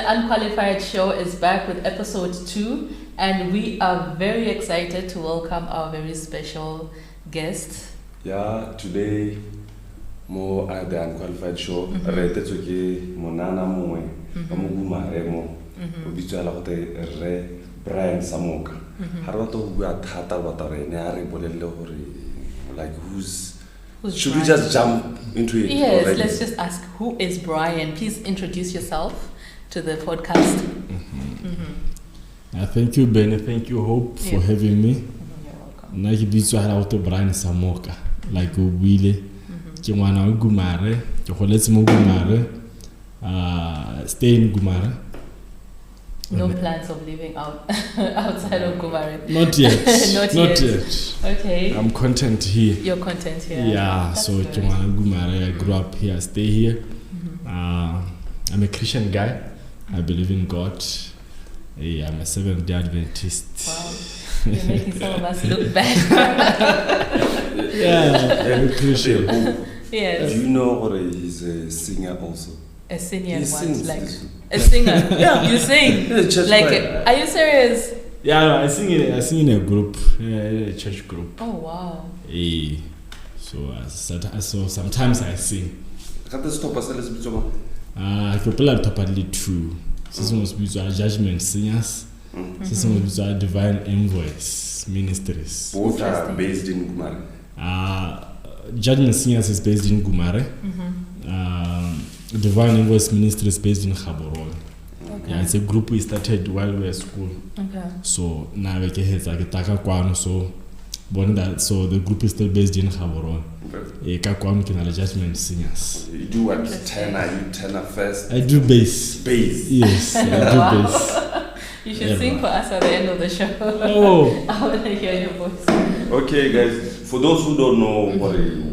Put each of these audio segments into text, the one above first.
Unqualified show is back with episode 2, and we are very excited to welcome our very special guest. Yeah, today more at the Unqualified show. Rated to Monana Moe, Amuguma Remo, Re Brian Samoka. Haroto Guatata Watare, Nari Bolelori, like who's should Brian? We just jump into it? Yes, already? let's just ask, who is Brian? Please introduce yourself to the podcast. Thank you, Benny. Thank you, Hope, for having me. You're welcome. Na ke bitswa hala auto Brian Samoka, like o buile. Ke ngwana wa Gumare, ke goletse mo Gumare. Stay in Gumare. No plans of living outside of Gumare? Not yet. Not yet. Okay. I'm content here. You're content here. Yeah, that's so good. ke ngwana wa Gumare. I grew up here, stay here. I'm a Christian guy. I believe in God. I'm a Seventh-day Adventist. Wow, you're making some of us look bad. Yeah, I'm a Christian. Yes. Do you know what he's a singer also? A senior He one, sings like this. a singer. Yeah, you sing. Yeah, church Like, choir. are you serious? Yeah, I sing in a group, a church group. Oh wow. So sometimes I sing. Can't they stop us a little bit more? I could play top at two. This one was with our judgment singers. This one was with our divine envoys ministries. Both are based in Gumare. Judgment singers is based in Gumare. Divine envoys ministry is based in Gaborone. Okay. Yeah, it's a group we started while we were at school. Okay. So now we get so the group is still based in Gaborone. Okay. Judgment singers. You do what? Tenor, you tenor first? I do bass. Bass. Yes, I do bass. You should sing for us at the end of the show. Oh. I want to hear your voice. Okay, guys, for those who don't know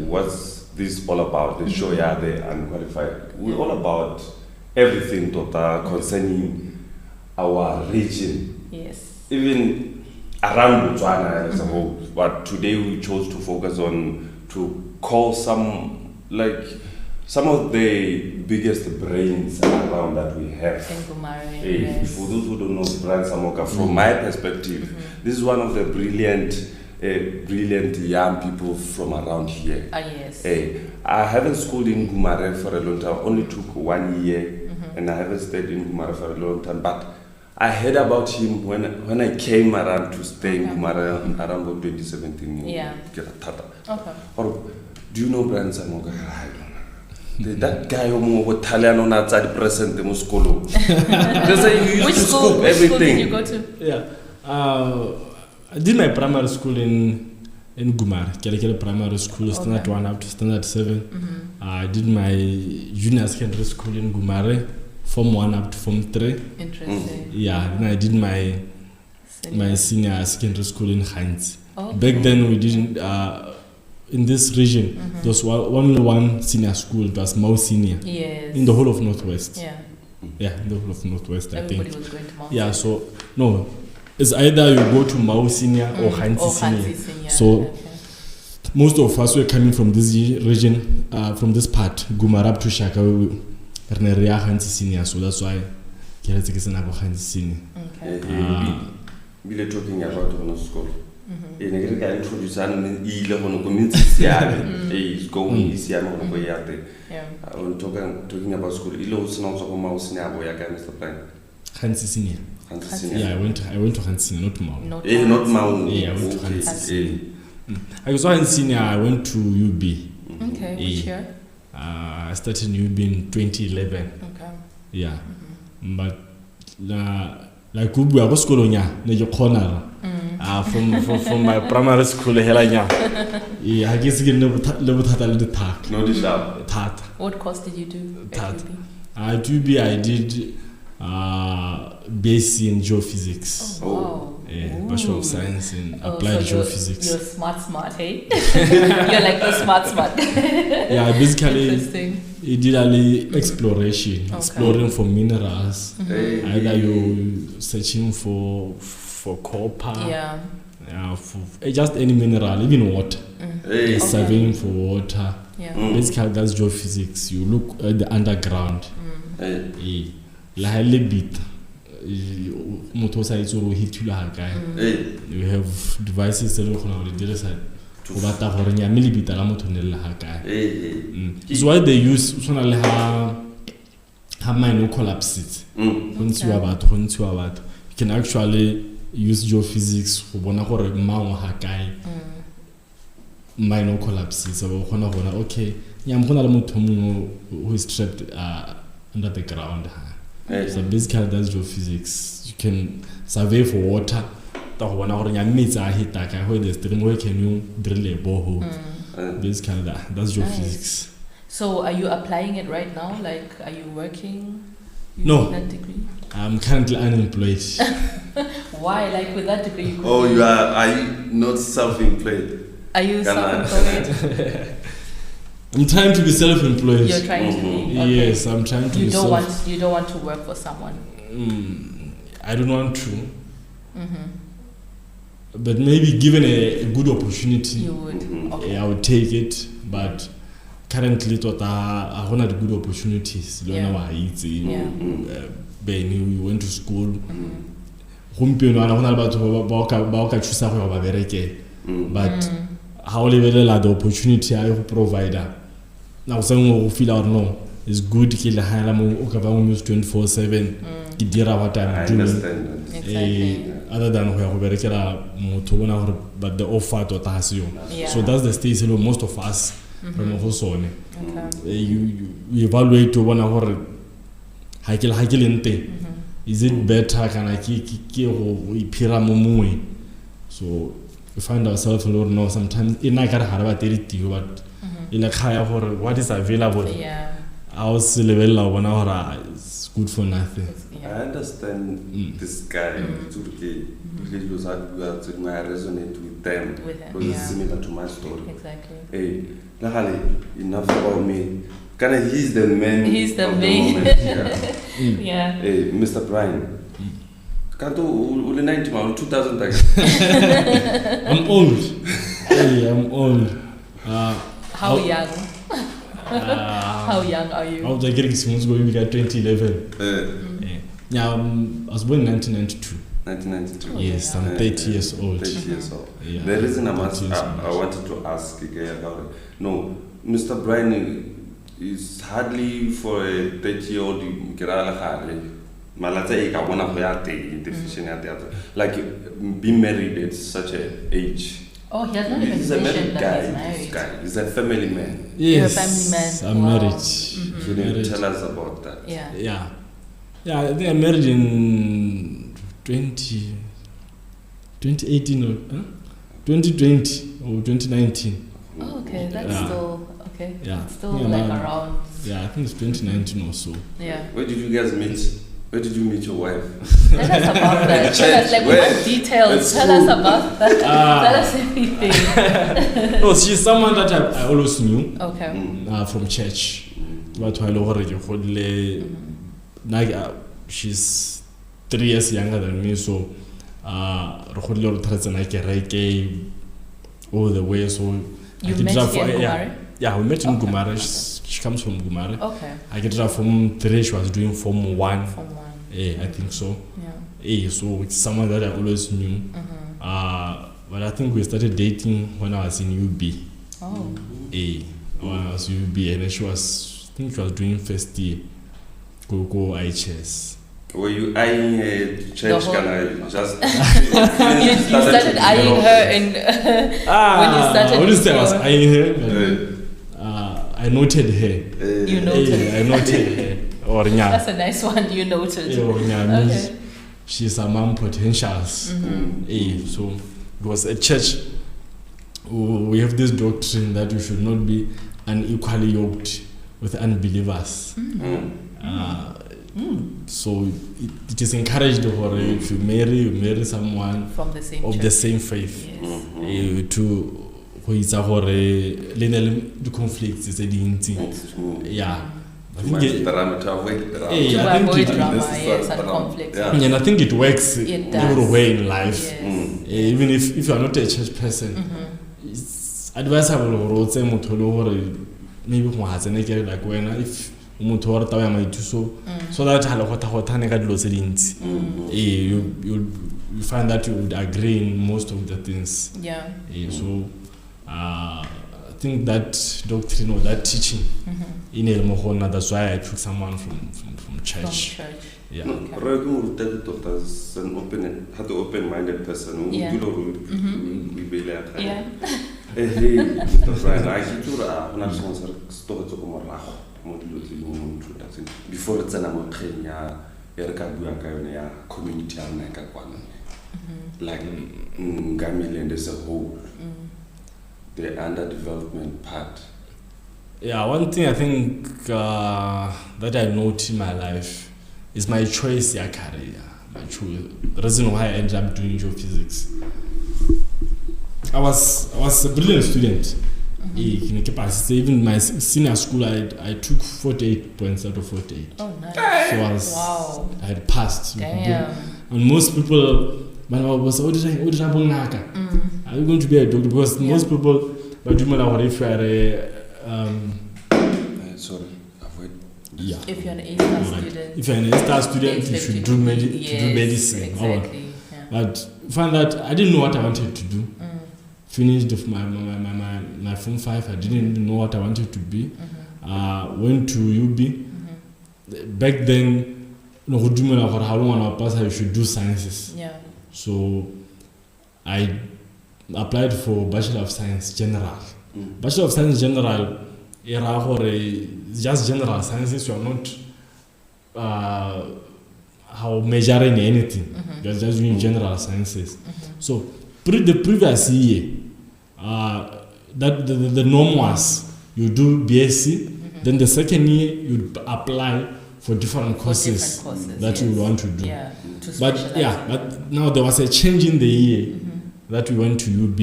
what's this all about, the show, yeah, the Unqualified, we're all about everything total concerning our region. Yes. Even around Botswana as a whole. But today we chose to focus on to call some of the biggest brains around that we have. In Gumare. Hey, Yes. for those who don't know Brian Samoka, from my perspective, this is one of the brilliant young people from around here. Yes. Hey, I haven't schooled in Gumare for a long time. I only took 1 year, and I haven't stayed in Gumare for a long time. But I heard about him when I came around to stay in Gumare around 2017. Yeah. Okay. Or do you know Brian Samoka? That guy who was Italian outside present in school. Which school did you go to? Yeah. I did my primary school in Gumare, Kelekele Primary School, standard 1 up to standard 7. I did my junior secondary school in Gumare, form 1 up to form 3. Interesting. Yeah, then I did my senior secondary school in Heinz. Okay. Back then we didn't, in this region, there was only one senior school, it was Mau Senior. Yes. In the whole of Northwest. Yeah. Yeah, in the whole of Northwest, Everybody I think. was going to Mount. Yeah, so, no, it's either you go to Mau Senior or Heinz Senior. So, okay. most of us were coming from this region, from this part, Gumare up to Shaka, Reneria Heinz Senior, so that's why Kelekele Heinz Senior. Okay. We're talking about on school. In a great introduce and on community, is going easy and on way out there. I'm talking about school. Ilos not so mouse now, where I can Mr. Plan. Heinz Senior. Yeah, I went to Heinz Senior, not Mau. Not Mount. Yeah, I went to Heinz Senior. I was Heinz Senior, I went to UB. Okay, which year? I started in UB in 2011. Okay. Yeah. But like kubua go sekolo nya ne ke khona from my primary school hela nya ha ke se ke le bothata le dithata no disharp thata. What course did you do at UB? At UB I did BSc in geophysics. Oh, wow. Bachelor of Science in Applied Geophysics. You're smart, hey? You're like the smart. Yeah, basically, it did only exploration, exploring for minerals. Either you searching for copper, for just any mineral, even water. Surveying for water. Basically, that's geophysics. You look at the underground. You have devices that it's why they use minor collapses. You can actually use geophysics for minor collapses. Okay, who is trapped under the ground. So basically that's geophysics. You can survey for water. Where the stream, where can you drill a borehole? Basically that's geophysics. So are you applying it right now? Like, are you working? No. That degree? I'm currently unemployed. Why? Like with that degree you could are you not self-employed? Are you self-employed? I'm trying to be self-employed. You're trying to be? Okay. Yes, I'm trying to you don't want to work for someone? I don't want to. But maybe given a good opportunity, you would. Okay. I would take it. But currently, I don't have good opportunities. You went to school. But how the opportunity I provide. Now, someone will feel out no, it's good to kill the high use 24/7. What I'm doing. Exactly. Other than where we but the offer to Tasio. So that's the stage most of us from Hosone. You evaluate to 1 hour. Is it better? Can I so we find ourselves Lord know sometimes in I got but in a higher for what is available. I was level 1 hour is good for nothing. I understand this guy because I resonate with them because it's similar to my story. Exactly. Hey, enough about me. He's the man. He's the main. Yeah. Hey, Mr. Brian. Can't do 90 2000. I'm old. Hey, I'm old. How young? How young are you? I was like 6 months ago. We got 2011. Yeah, I was born in 1992. 1992. Yes, I'm 30 years old. 30 years old. Yeah. The reason I wanted to ask about it. No, Mr. Brian is hardly for a 30-year-old. Like being married at such an age. Oh, he has not even mentioned that he's married. He's a family man. Yes, you're a family man. I'm married. Can you tell us about that? Yeah, I think I married in 2018 or 2020 or 2019. Oh, okay, that's still okay. Yeah, it's still like around. Yeah, I think it's 2019 or so. Yeah. Where did you guys meet? Where did you meet your wife? Tell us about that. Tell us, like, what details? Tell us about that. Tell us everything. No, she's someone that I always knew. Okay. From church. But she's 3 years younger than me, so all the way. So you met in Gumare? Yeah, we met in Gumare. She comes from Gumare. Okay. I get her from 3. She was doing Form 1. Form 1. I think so. Yeah. So it's someone that I always knew. But I think we started dating when I was in UB. Oh. When I was in UB, and then she was doing first year. Go IHS. Were you eyeing a church? Can I just? You started eyeing her in when you started. I wouldn't say I was eyeing her. I noted her. You noted. I noted her. That's a nice one. You noted. Okay. she's among potentials. So because at church we have this doctrine that you should not be unequally yoked with unbelievers. So it is encouraged for if you marry someone from the same of church. the same faith. Yes. To the conflicts is yeah. I think it works everywhere in life. Yes. Even if you are not a church person, it's advisable to maybe like when if so that you find that you would agree in most of the things. So I think that doctrine or that teaching in El Mohona, that's why I took someone from church. Yeah. An open-minded person. Before it's an community like Ngamiland as a whole, the underdevelopment part. Yeah, one thing I think that I note in my life is my choice career. My choice. The reason why I ended up doing geophysics. I was a brilliant student. Even my senior school, I took 48 points out of 48. Oh, nice. So I had passed. Damn. And most people, when I was are you going to be a doctor? Because most people, but you know, if you are sorry, avoid. Yeah. If you're an A-star student. If you're an A-star student, you should do medicine. Exactly. But find that I didn't know what I wanted to do. Finished of my Form 5, I didn't know what I wanted to be. Went to UB. Back then, how long I should do sciences. Yeah. So I applied for Bachelor of Science General. Bachelor of Science General, just general sciences. You are not how measuring anything. You're just doing general sciences. So the previous year, that the norm was you do BSc, then the second year you apply for different courses that you want to do. Yeah, but now there was a change in the year that we went to UB.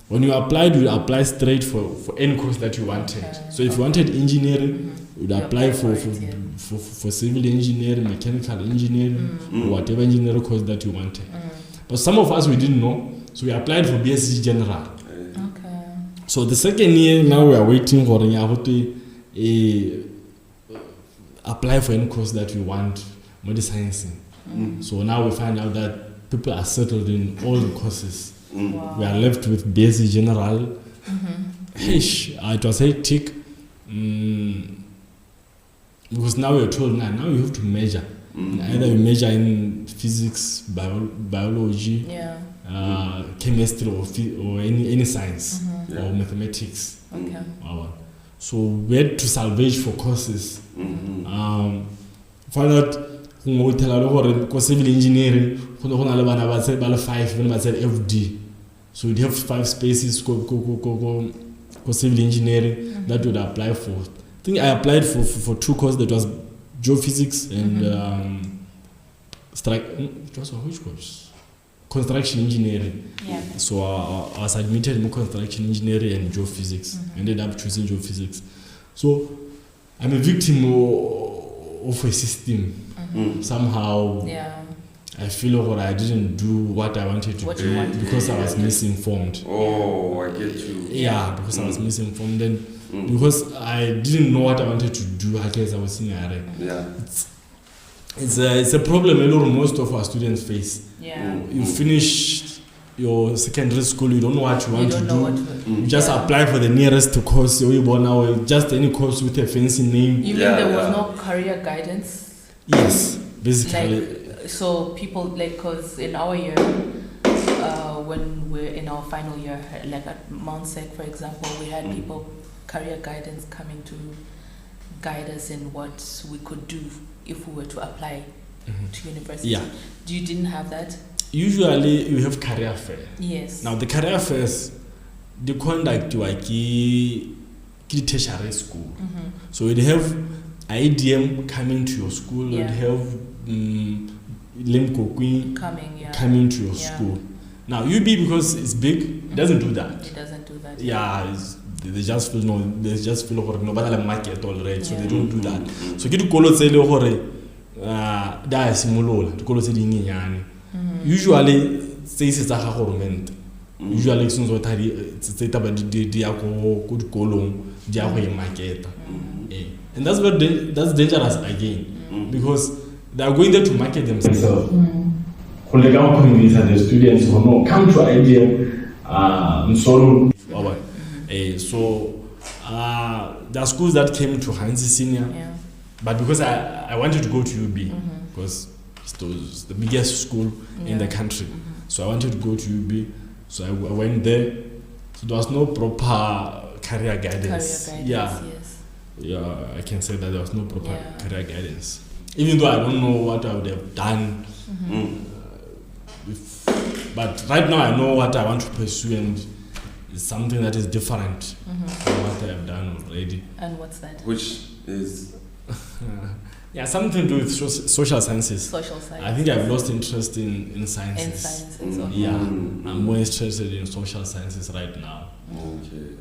When you applied, you apply straight for any course that you wanted. So if you wanted engineering, you'd apply for civil engineering, mechanical engineering, or whatever engineering course that you wanted. But some of us, we didn't know, so we applied for BSc General. Okay. So the second year, now we are waiting for apply for any course that we want, medicine. So now we find out that people are settled in all the courses. Wow. We are left with BSc General. It was hectic. Because now we're told now you have to measure. Either you measure in physics, biology, chemistry, or any science or mathematics. Okay. So we had to salvage for courses. Find out civil engineering, 5 when I said FD. So we'd have 5 spaces for civil engineering that would apply for. I think I applied for 2 courses. That was geophysics and it was which course? Construction engineering. Yeah. So I was admitted in construction engineering and geophysics. Ended up choosing geophysics. So I'm a victim of a system. Somehow I feel I didn't do what I wanted to do because I was misinformed. Oh, I get you. Yeah, because I was misinformed. Then because I didn't know what I wanted to do, I guess I was in a it's a problem most of our students face. You finish your secondary school, you don't know what you want to do. You just apply for the nearest course, or just any course with a fancy name. You mean there was no career guidance? Yes, basically. So people, because in our year, when we're in our final year, like at Mount Sec, for example, we had people, career guidance, coming to guide us in what we could do if we were to apply to university. Yeah. You didn't have that? Usually you have career fair. Yes. Now the career fairs, the conduct you are key tertiary school. So you'd have IDM coming to your school, Yeah. you'd have Lemko Queen coming to your school. Now UB, because it's big, it doesn't do that. It doesn't do that. Yeah, they just feel no better market already, so they don't do that. So get to call it say da simulola to call it dinyenyane. Usually says it's a government. Usually since what it's about the good column market. And that's that's dangerous again, because they are going there to market themselves. The students who know come to IDM so there are schools that came to Hansi Senior, but because I wanted to go to UB because it was the biggest school in the country, so I wanted to go to UB, so I went there. So there was no proper career guidance. Yeah, I can say that there was no proper career guidance. Even though I don't know what I would have done, but right now I know what I want to pursue, and it's something that is different from what I have done already. And what's that? Which is something to do with social sciences. Social sciences. I think I've lost interest in sciences. In sciences. Okay. Yeah, I'm more interested in social sciences right now. Okay.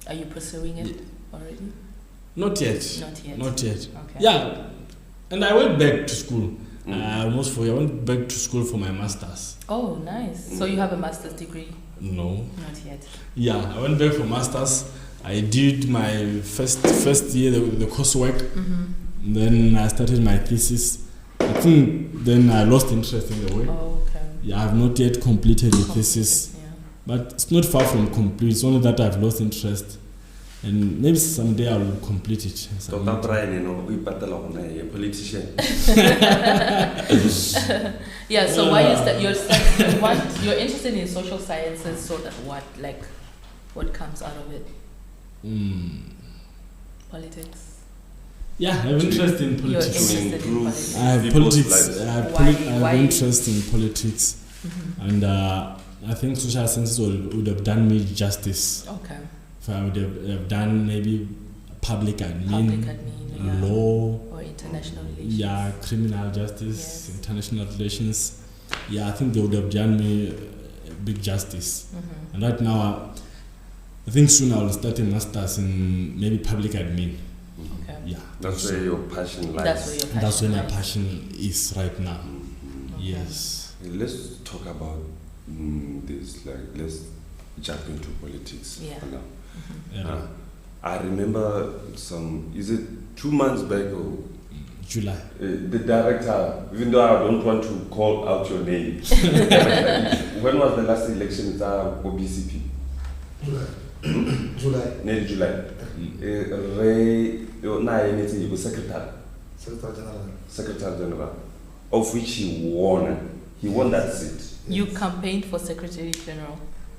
Are you pursuing it already? Not yet. Not yet. Okay. Yeah, and I went back to school. I went back to school for my master's. Oh, nice. So you have a master's degree? No. Not yet. Yeah, I went back for master's. I did my first year the coursework. Then I started my thesis. I think then I lost interest in the way. Oh, okay. Yeah, I have not yet completed the thesis, but it's not far from complete. It's only that I've lost interest, and maybe someday I will complete it. Dr. Brian, you know, we battle on a politician. Yeah. So why is that you're interested in social sciences? So that what comes out of it? Politics. Yeah, I have interest in politics. You're interested in politics. I have politics. I have interest in politics, and I think social sciences would have done me justice. Okay. If I would have done maybe public admin, law, or international relations. Yeah, criminal justice, international relations. Yeah, I think they would have done me a big justice. And right now, I think soon I will start a master's in maybe public admin. Okay. Yeah. That's where your passion lies. That's where my passion is right now. Okay. Yes. Let's talk about this. Let's jump into politics now. Yeah. I remember is it 2 months back or July? The director, even though I don't want to call out your name, when was the last election for BCP? July. Nearly July. Secretary General, of which he won. He won that seat. You campaigned for Secretary General?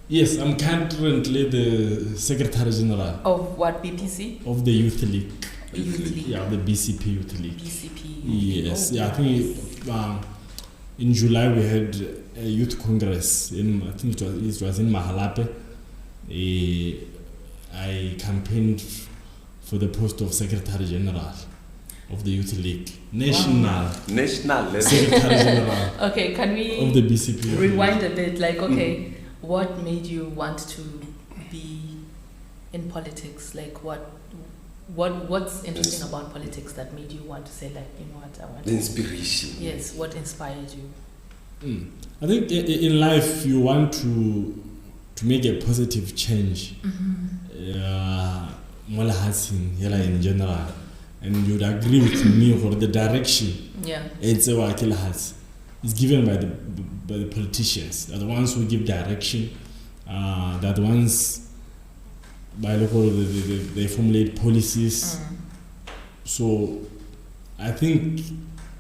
Yes, I'm currently the Secretary General. Of what, BPC? Of the Youth League. Youth League? Yeah, the BCP Youth League. BCP. Yes, I think in July we had a youth congress I think it was in Mahalape. I campaigned for the post of Secretary General of the Youth League. National Secretary General. Okay, can we of the BCP rewind a bit? What made you want to be in politics? What's interesting about politics that made you want to say I want the inspiration? Yes, what inspired you? I think in life you want to make a positive change. In general, and you'd agree with me for the direction. It's given by the politicians. They're the ones who give direction. They're the ones they formulate policies. So I think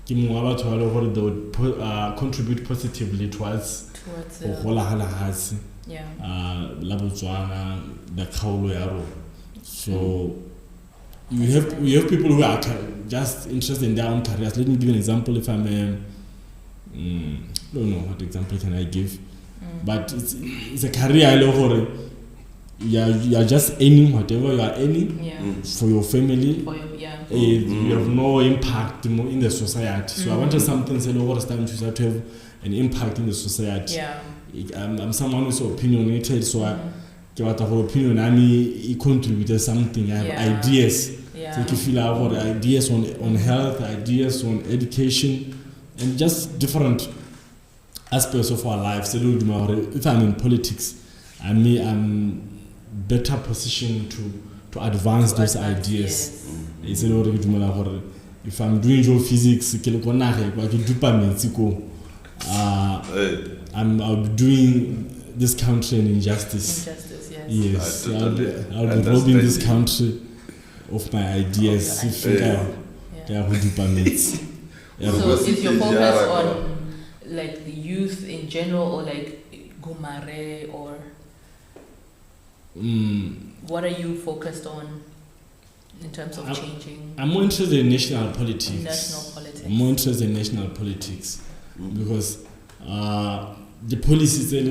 they would contribute positively towards the Kaulo. So we have people who are just interested in their own careers. Let me give you an example. If I'm don't know what example can I give, but it's a career. You are just earning whatever you are earning for your family. You have no impact in the society. So I wanted something to have an impact in the society. I'm someone who's opinionated, so I give out opinion. I contributed something. I have ideas. So you feel I have ideas on health, ideas on education, and just different aspects of our lives. If I'm in politics, I'm better positioned to advance those ideas. If I'm doing geophysics, I'll be doing this country an injustice. Yes, I'll be robbing this country of my ideas. So is your focus on like the youth in general, or like Gumare, or what are you focused on in terms of changing? I'm more interested in national politics. I'm more interested in national politics because the policies that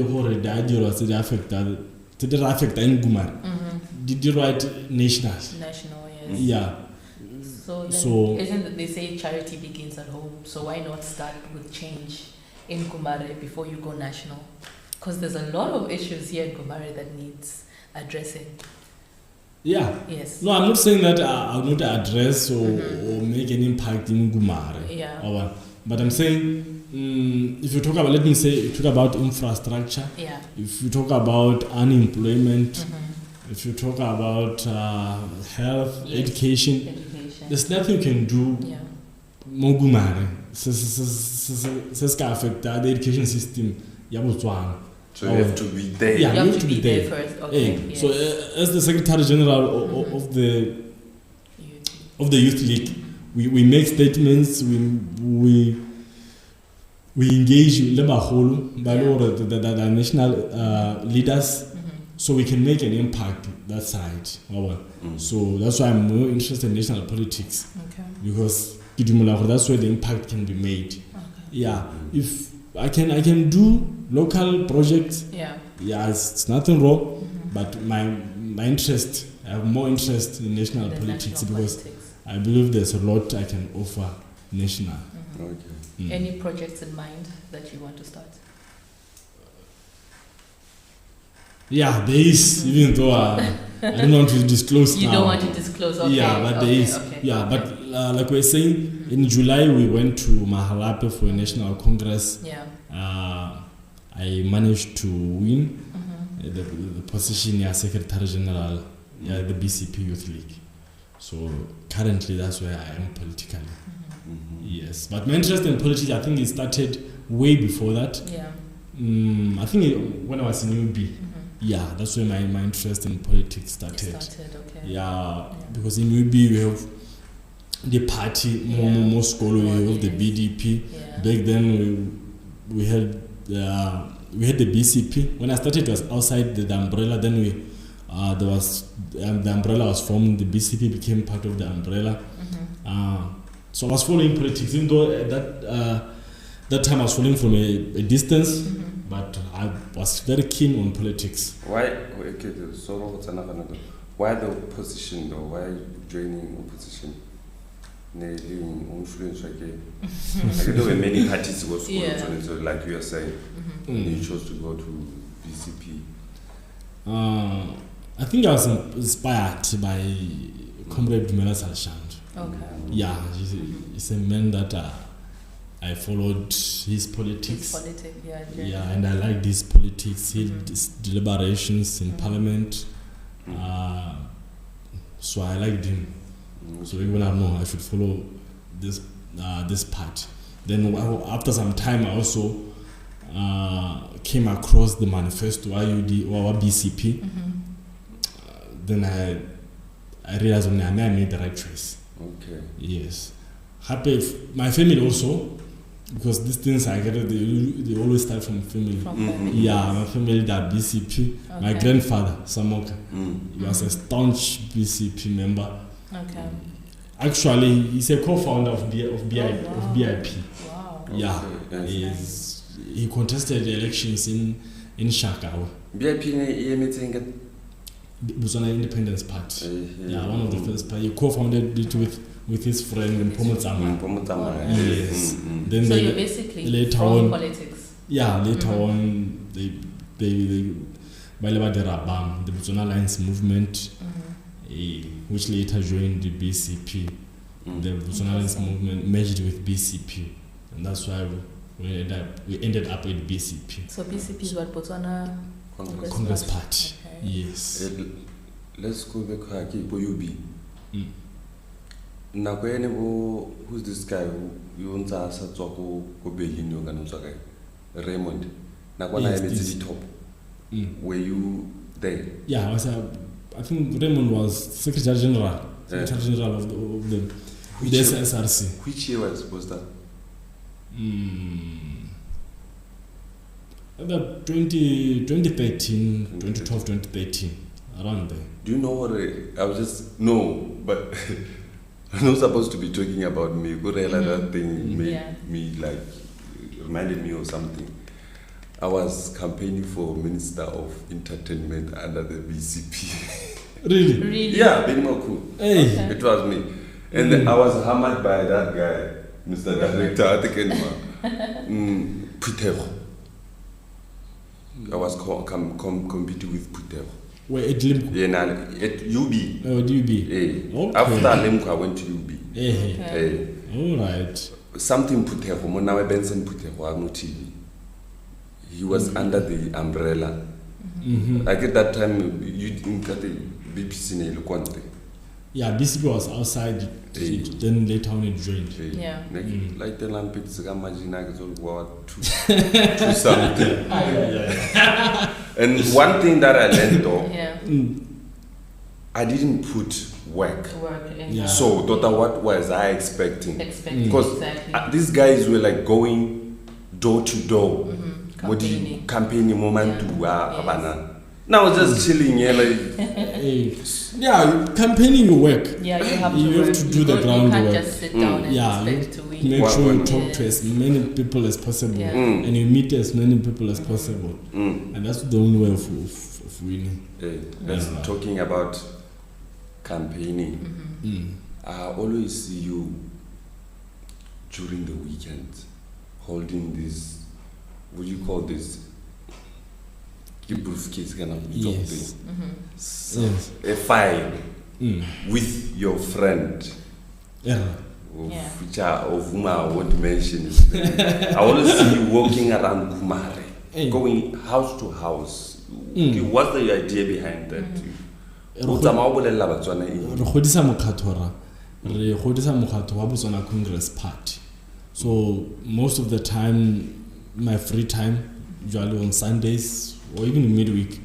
affect in Gumar. Did you write national? National, yes. Yeah. So isn't it, they say charity begins at home? So why not start with change in Gumare before you go national? Because there's a lot of issues here in Gumare that needs addressing. Yeah. Yes. No, I'm not saying that I'll not address or make an impact in Gumare. Yeah. But I'm saying, if you talk about, let me say, you talk about infrastructure. Yeah. If you talk about unemployment, if you talk about health, education, there's nothing you can do. Mogumare. This can affect the education system. So you have to be there. Yeah, you have to be there first. Okay. Yes. So as the Secretary General of the Youth League, we make statements. We engage the national leaders, so we can make an impact that side. So that's why I'm more interested in national politics, because that's where the impact can be made. If I can do local projects. It's nothing wrong, but my interest, I have more interest in national politics because I believe there's a lot I can offer national. Any projects in mind that you want to start? There is, even though I don't want to disclose You now. don't want to disclose, okay. But there is. But like we're saying, in July we went to Mahalape for a national congress. I managed to win the position as Secretary General the BCP Youth League. So currently that's where I am politically. Yes, but my interest in politics, I think it started way before that. I think when I was in UB. That's where my interest in politics started. Because in UB we have the party, more scholar, we have the BDP. Back then we had the BCP. When I started, it was outside the umbrella. Then there was the umbrella was formed. The BCP became part of the umbrella. So I was following politics, even though at that time I was following from a distance, but I was very keen on politics. Why the opposition though? Why joining opposition? Influence again. There were many parties who were so like you are saying, you chose to go to BCP. I think I was inspired by Comrade Dumela Salshand. He's a man that I followed his politics. And I liked his politics, his deliberations in Parliament. So I liked him. So even I know I should follow this part. Then after some time, I also came across the manifesto IUD or BCP. Then I realized I made the right choice. Yes. Happy my family also, because these things I get they always start from family. My family that BCP. My grandfather Samoka, he was a staunch BCP member. Actually, he's a co-founder of BIP. Wow. Yeah, Okay. he contested the elections in Shakawa. BIP is meeting at Botswana Independence Party. yeah, One of the first party. He co-founded it with his friend Pomozama. Yes. Then So they, you're basically later from on, politics. Yeah, later on they by the Rabam, the Botswana Alliance movement, which later joined the BCP. The Botswana Alliance movement merged with BCP, and that's why we ended up with BCP. So BCP is what, Botswana Congress Party. Okay. Yes. Let's go back to UB. Who's this guy who owns us at Zoko Berlin? Raymond. Yes, At the top. Were you there? Yeah, I think Raymond was Secretary General of the SSRC. Which year was that? About 2013, 2012, 2013, around there. Do you know what I was just but I'm not supposed to be talking about me. But that thing made me reminded me of something. I was campaigning for Minister of Entertainment under the BCP. Really? Yeah, Benimoku. Hey. Okay. It was me. And then I was hammered by that guy, Mr. Director, I think Putero. I was competing with Putero. Where at Limco? Yeah, at UB. Oh, at UB. Okay. After Limco, I went to UB. Okay. All right. Something Putero, Monawe Benson Putero, I'm not TV. He was under the umbrella. Like at that time, you didn't get the BBC in Lukwante. Yeah, BCP was outside, then later on it joined. Yeah. Like the Olympics, I imagine I could go to something. And one thing that I learned though, I didn't put work. Yeah. So, what was I expecting? Because Exactly. these guys were like going door to door. Campaigning moment to now just chilling here yeah, campaigning you work. Yeah, you have to do the groundwork. You can't just sit down and expect to win. Make sure you talk to as many people as possible and you meet as many people as possible. And that's the only way of winning. That's talking about campaigning. I always see you during the weekend holding this. What do you call this? Kids kind of yes. Yes. A file with your friend. Which of whom I won't mention his name. I always see you walking around Kumare, going house to house. What's the idea behind that? Congress Party. So most of the time, my free time, usually on Sundays or even midweek,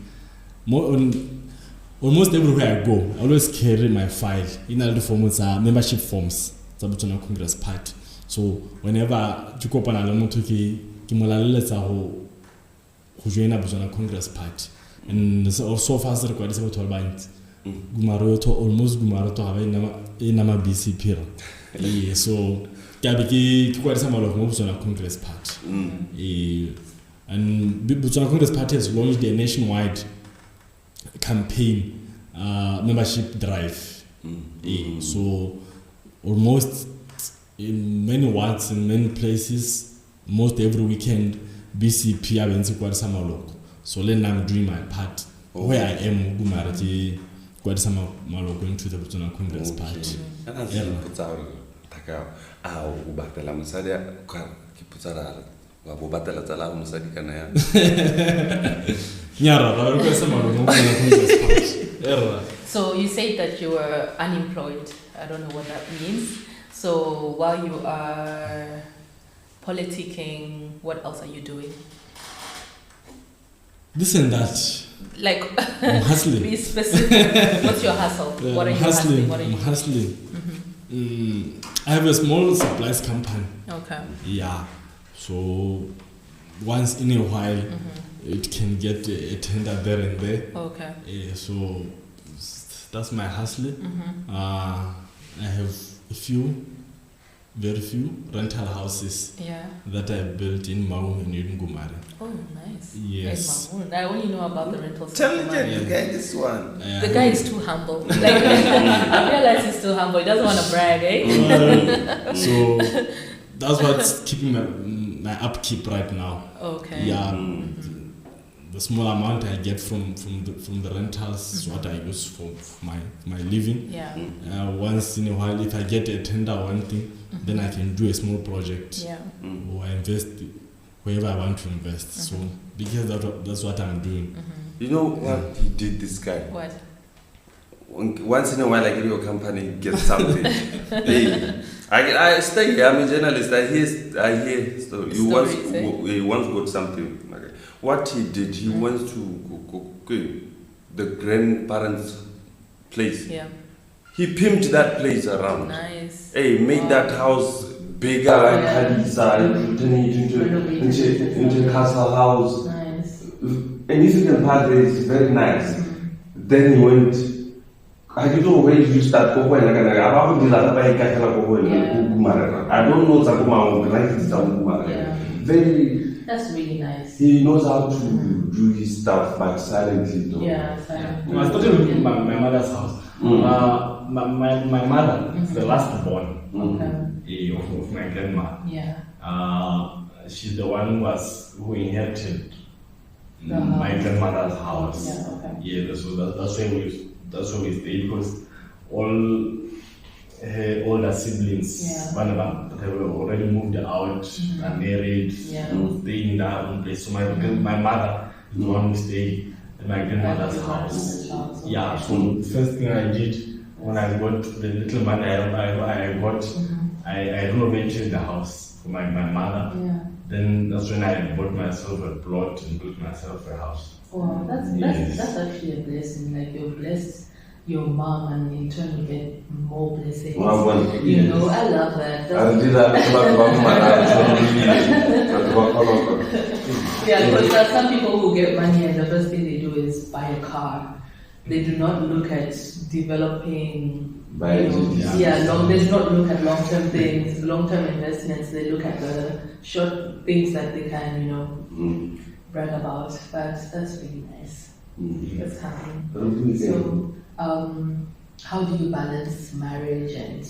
almost everywhere I go, I always carry my file in all the forms, membership forms, Botswana Congress Party. So whenever you go on a moto ki let's go join Botswana Congress Party, and so far as required is about 12 months. Gumaro to almost Gumaro to have in a BCP. So quite some of Botswana Congress Party. And Botswana Congress Party has launched a nationwide campaign membership drive. So almost in many wards, in many places, most every weekend, BCP have been quite some local. So then I'm doing my part. Where I am, Gumarati, quite some going to the Botswana Congress Party. Ubatela musadia kiputara wabubatela tala musadi kana ya So you said that you were unemployed. I don't know what that means. So while you are politicking, what else are you doing? This and that. Like, I'm hustling. Be specific. What's your hustle? What are you hustling? What are you hustling? I have a small supplies company. Okay. Yeah. So once in a while, it can get a tender there and there. Okay. So that's my hustling. I have very few rental houses that I built in Mau and in Gumare. Oh, nice. Yes. I only know about the rental. Tell me the guy this one. The guy is too humble. Like, I realize he's too humble. He doesn't want to brag, eh? So that's what's keeping my upkeep right now. Okay. Yeah. The small amount I get from the rentals is what I use for my living. Yeah. Once in a while, if I get a tender one thing, then I can do a small project. Yeah. Or I invest wherever I want to invest. So because that's what I'm doing. You know what he did, this guy? What? Once in a while, I get your company get something. Hey, I stay here. I'm a journalist. I hear stories. He once got something. Okay. What he did, he went to the grandparents' place. Yeah. He pimped that place around. Nice. Hey, made that house bigger, like Khadija, turning it into a castle house. Nice. And if you can part there, it's very nice. Then he went. I don't know where you start. I don't know. Very. That's really nice. He knows how to do his stuff, but silently though. Yeah, silently. I started with my mother's house. My mother is the last born of my grandma. Yeah. She's the one who inherited my grandmother's house. Yeah, okay. Yeah, so that's where we stayed, because all her older siblings, one of them, they were already moved out and married, staying in their own place. So my mother is the one who stayed at my grandmother's house. Yeah, so the first thing I did when I got the little money I got, I renovated the house for my mother. Yeah. Then that's when I bought myself a plot and built myself a house. Wow, that's actually a blessing. Like, you're blessed your mom, and in turn you get more blessings. You know, I love that. Yeah, because there are some people who get money and the first thing they do is buy a car. They do not look at developing. They do not look at long-term things, long-term investments. They look at the short things that they can, brag about. But that's really nice. That's humbling. So, how do you balance marriage and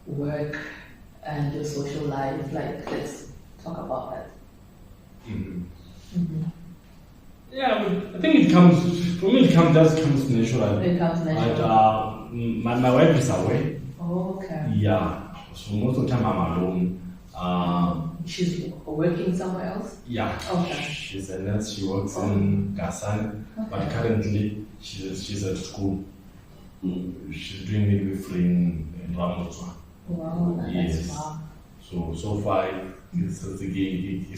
work and your social life? Like, let's talk about that. Yeah, I think it comes natural. It comes natural. But my wife is away. Oh, okay. Yeah, so most of the time I'm alone. She's working somewhere else? Yeah. Okay. She's a nurse. She works in Gasan, but currently she's at school. She's doing midwifery in Ramotswa. Wow, that's far. So far, it's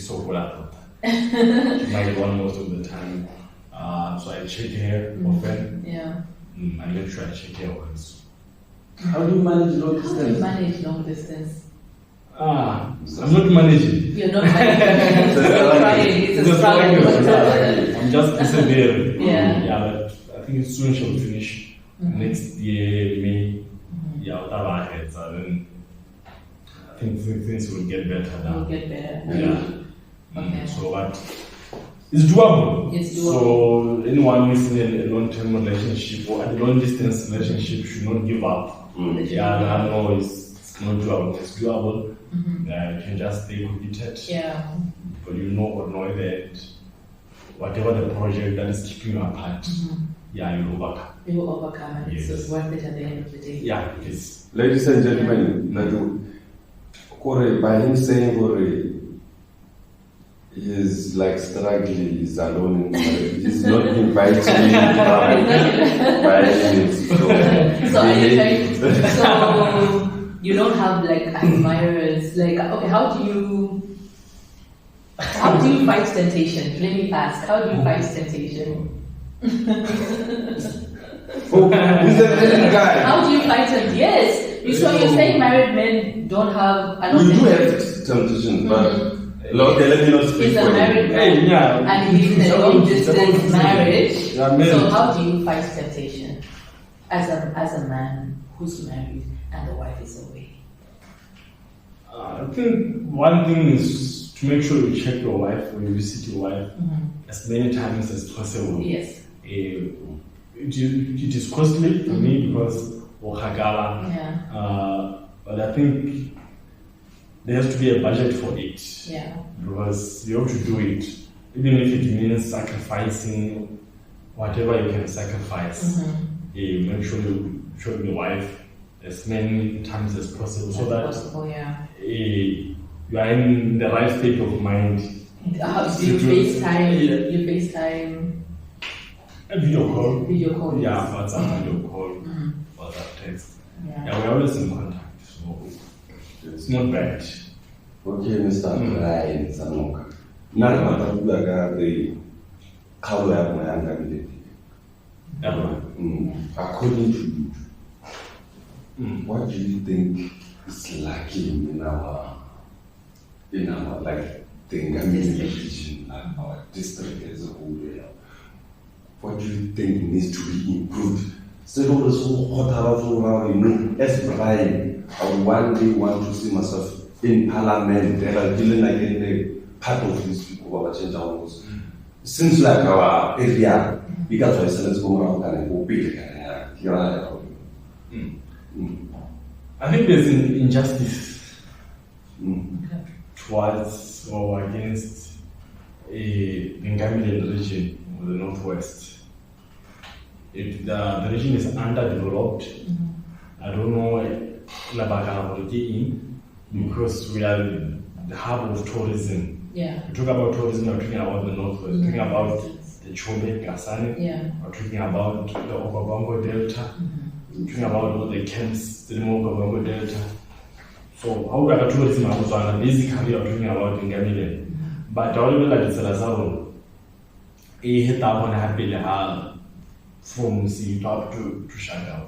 so cool at that. She might want most of the time. So I check her often. Yeah. I make sure I check her once. How do you manage long distance? How do you manage long distance? I'm not managing. You're not managing. It's a struggle. I'm just persevering. Yeah, but I think soon she'll finish. Next year, May. Without our heads, then I think things will get better now. Will get better. Yeah. Okay. So, but it's doable. It's doable. So anyone who's in a long-term relationship or a long-distance relationship should not give up. I know it's not doable. It's doable. You can just stay committed. Yeah. But you know that whatever the project that is keeping you apart, you'll overcome. You will overcome, and Yes. it's worth it at the end of the day. Yeah, it is. Ladies and gentlemen, by him saying he is like struggling, he's alone in marriage. He's not inviting me by any means. So are you trying? So you don't have like admirers. Like, okay, how do you fight temptation? Let me ask. How do you fight temptation? He's a very guy. How do you fight it? Yes. So you're saying married men don't have. We do have temptation, but okay, let me not speak he's a for married him. man, and he's in a long distance marriage. So how do you fight temptation as a man who's married and the wife is away? I think one thing is to make sure you check your wife or you visit your wife as many times as possible. Yes. It is costly for me because but I think there has to be a budget for it. Yeah. Because you have to do it, even if it means sacrificing whatever you can sacrifice. Make sure you show your wife as many times as possible so that you are in the right state of mind. How do you FaceTime? You FaceTime? A video call. Video call. Yeah, WhatsApp video call. WhatsApp text. Yeah, we're always in contact, so it's not bad. Okay, Mr. Brian Samoka. Now, I'm going to cover up my anger. According to you, what do you think is lacking in our like the Gambian region and our district as a whole? What do you think needs to be improved? So as Brian, I one day want to see myself in parliament and I'm feeling like a part of these people who are changing our laws. Since like our area, because our excellence go around and go big I think there's an injustice towards or against the Gambian region or the northwest. The region is underdeveloped. I don't know because we are the hub of tourism. Yeah. We talk about tourism, we're talking about the northwest, we're talking about the Chobe, Kasane, we're talking about the Okavango Delta, we're talking about all the camps, the Okavango Delta. So how we are tourism basically we're talking about in Gambian. But all of that is Lazaro. From sea up to Shangao.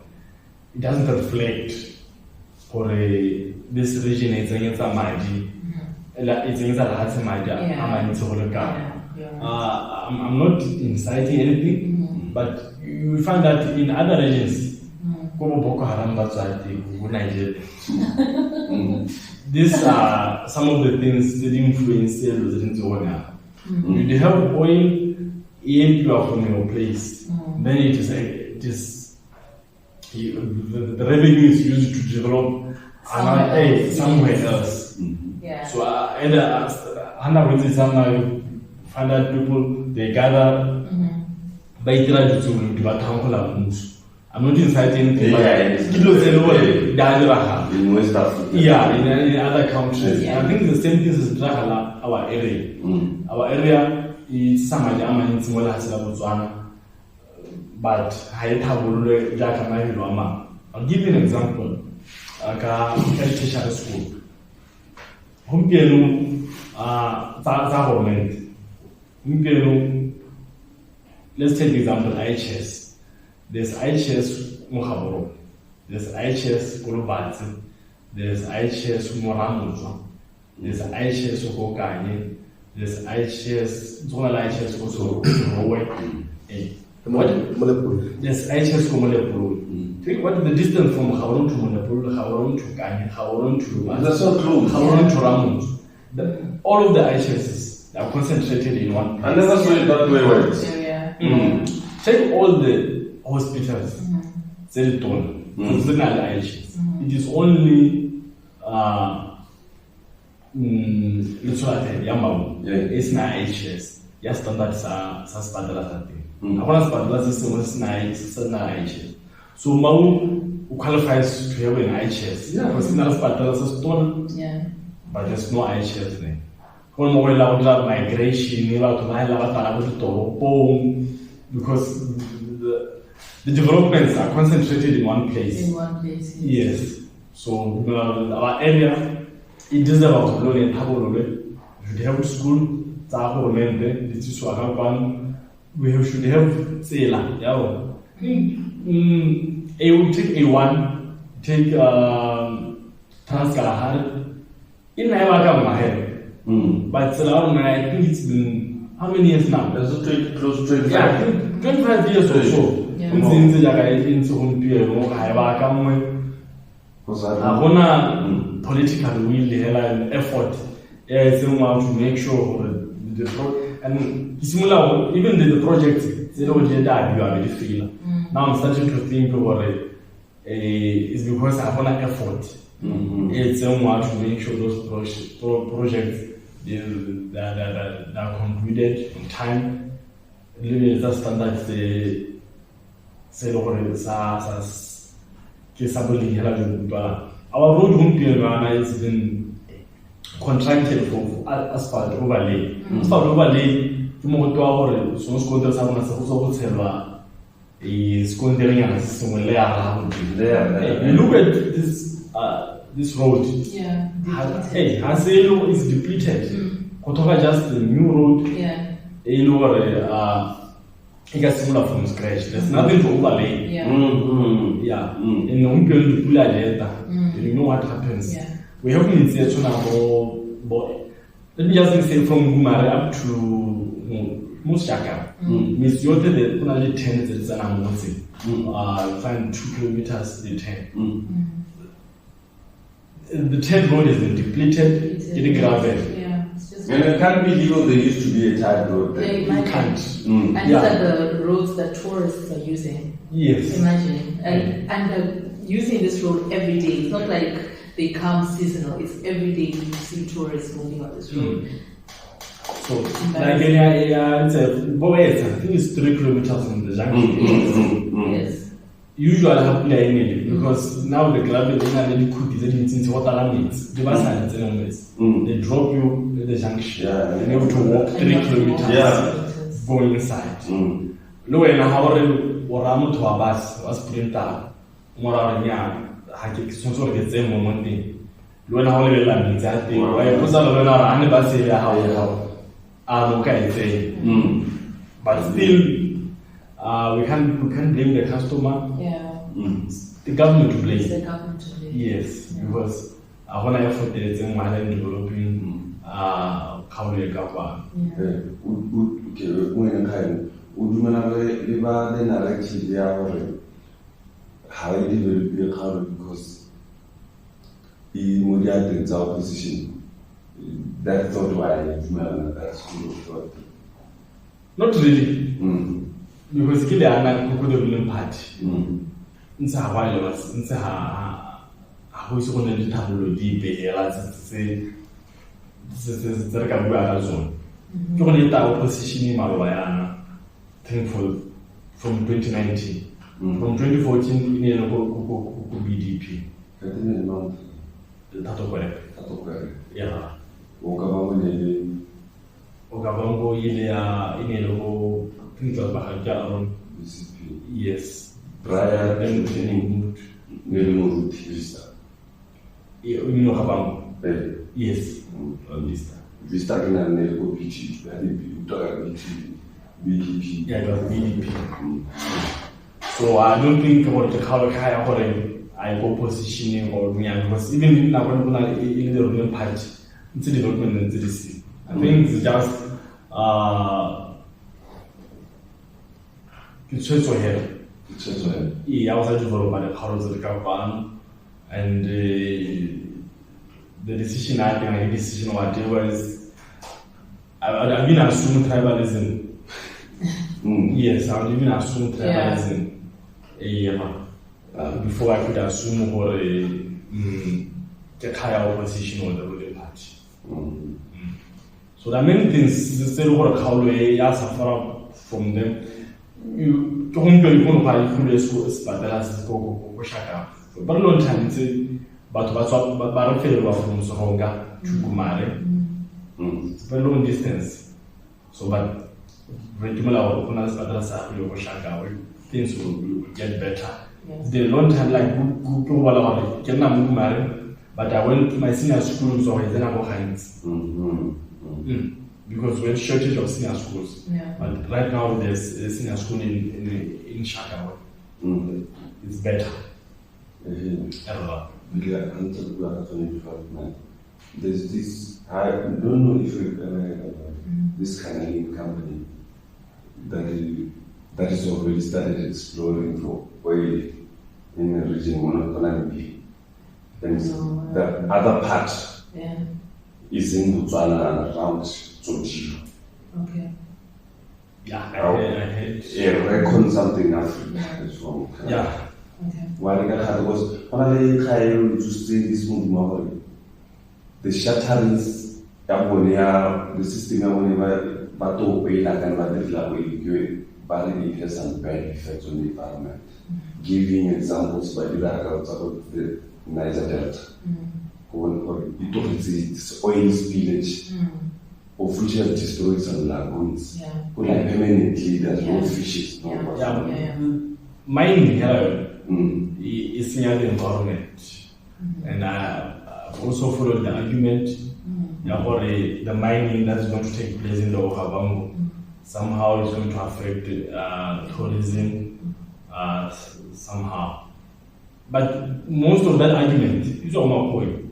It doesn't reflect for this region. It's against a mighty. It's against a hard mighty. I'm not inciting anything, but you find that in other regions, Boko Haram, Nigeria. These are some of the things that influence the residents over there. You have oil. If you are from your place, then it is the revenue is used to develop somewhere else. So either find out people they gather by I'm not inciting anything. In West Africa. Yeah, in other countries. I think the same thing is Dracula, our area. Our area. It's some in similar Botswana, but I'll give you an example. Education school. Let's take the example IHS. There's IHS Muhaboro, there's IHS Kulubati, there's IHS Moramuzo, there's IHS Ukokanye. There's IHS, zonal IHS also There's IHS Komolepuru. Think what is the distance from Haurun to Monopuru, Haurun to Kanye, Haurun to that's so close. Haurun to Ramus. All of the IHSs are concentrated in one place. I never saw it that way. Check all the hospitals. Zeriton, IHS. It is only it's not IHS. Yes, standard standard. So Mau qualifies to have an IHS. Because but there's no IHS there. When we allow migration, because the developments are concentrated in one place. In one place. Yes. So our area. It deserves to learn how to should have school, we should have Sela. You take A1, take Transkalahar. In my head. But I think it's been how many years now? Close to 25. 25 years or so. political will and effort to make sure and even the project you already feel. Now I'm starting to think about it. It's because I want effort. It's to make sure those projects that are concluded in time. The standards our road home has been contracted for asphalt overlay. Asphalt overlay, you look at this road. Haselo is depleted. Kotoka just a new road. It got similar from scratch. There's nothing to overlay. And you know what happens. We have been saying let me just say from Gumare up to Mushaka. Miss Yote, the only 10 is an amount. Find 2 kilometers the 10. The 10 road has been depleted, getting gravel. And I can't believe there used to be a tight road. You can't. And these are the roads that tourists are using. Yes. Imagine. And using this road every day. It's not like they come seasonal. It's every day you see tourists moving on this road. So, like I think it's 3 kilometers from the junction. Yes. Usually I have playing because now the gravel is not really quick. It's what alarm needs. They drop you at the junction and you have to walk 3 kilometers going inside. No, and how Oramu to a bus was printer. Morania, I think some sort of the same moment. When I only learn exactly why I was on a bus here, how okay, but still. We can't blame the customer. The government to blame. It's the government to blame. Yes, because I want to effort in developing Kauli Gaba. Okay, when I would you live the narrative how you develop your car because in Modiatin's opposition. That's not why that's good. Not really. Because kile ana kukudo vile party nsa hawale was nsa ha ho so ne dithabolo di behela se ka bua ka zone ke go ne ta opposition maloba yana thankful from 2019 from 2014 ne no ko BDP katene no tato kwere yeah Okabango ile ya ine no things about BCP. Yes. Prior to training, Nelmo Vista. Yes. Vista can never BCP. Yeah, BDP. So I don't think about the color I go positioning or because even now when in the Roman party, it's the development and the city. I think it's just it's also here. Yeah, I was developed by the powers of the government, and the decision I think any decision whatever is I've been assumed tribalism. Yes, I've been assumed tribalism. Before I could assume or get higher opposition or the ruling party. So there are many things still work how they suffer from them. You don't go to high school, but that's go shaka. But a long time, but failure from Samoka to Gumare. It's a long distance. So, but regular openers, things will get better. The long time, like but I went to my senior school, so I didn't have hands. Because we have shortage of senior schools. But right now there's a senior school in Shaka. It's better. There's this, I don't know if this kind of company that is already started exploring for oil in the region, one of Konami. Then the other part is in Botswana and around Zojiyo. Okay. Yeah, I heard. A reckon something Africa is from. Yeah. Okay. Why was finally trying to say this movie. The shatterings, the system, but to pay like and but it has some bad effects on the environment. Giving examples by the records about the Niger Delta. It's oil spillage, of which have destroyed some lagoons. Like permanently, there's no fishes. Mining is near the environment. And I've also followed the argument about the mining that's going to take place in the Okavango. Somehow it's going to affect tourism somehow. But most of that argument is on my point.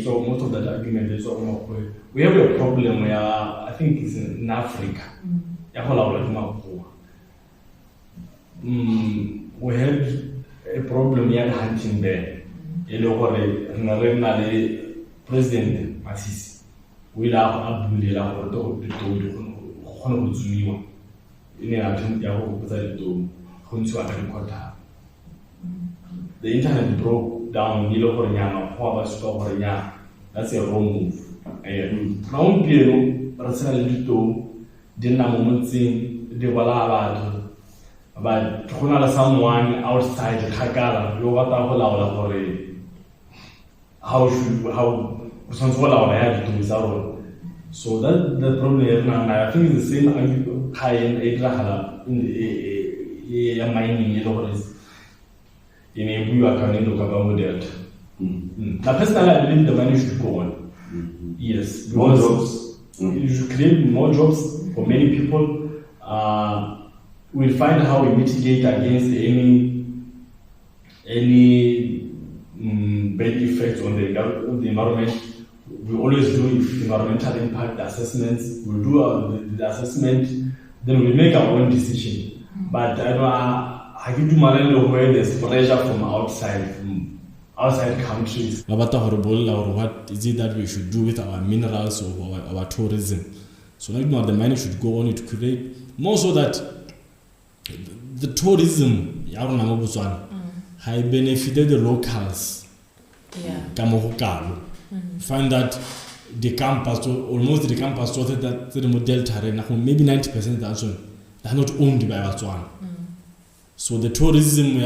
So most of that argument is on my point. We have a problem where I think it's in Africa. We have a problem here hunting there. President Masisi will have Abdul the internet broke down. That's a wrong move. Now, but someone outside Hakala, how so that the problem is now. I think it's the same high in mining in a Buaka Delta. Now, personally, I believe the money should go on. Yes, More jobs. You should create more jobs for many people. We'll find how we mitigate against any bad effects on the environment. We always do environmental impact assessments. We'll do the assessment, then we'll make our own decision. But I give to Malendo where there's pressure from outside countries. What is it that we should do with our minerals or our tourism? So now the money should go on to create more so that the tourism, I benefited the locals. Find that the campus, almost the campus, that the Delta, maybe 90% they're not owned by Botswana. So the tourism,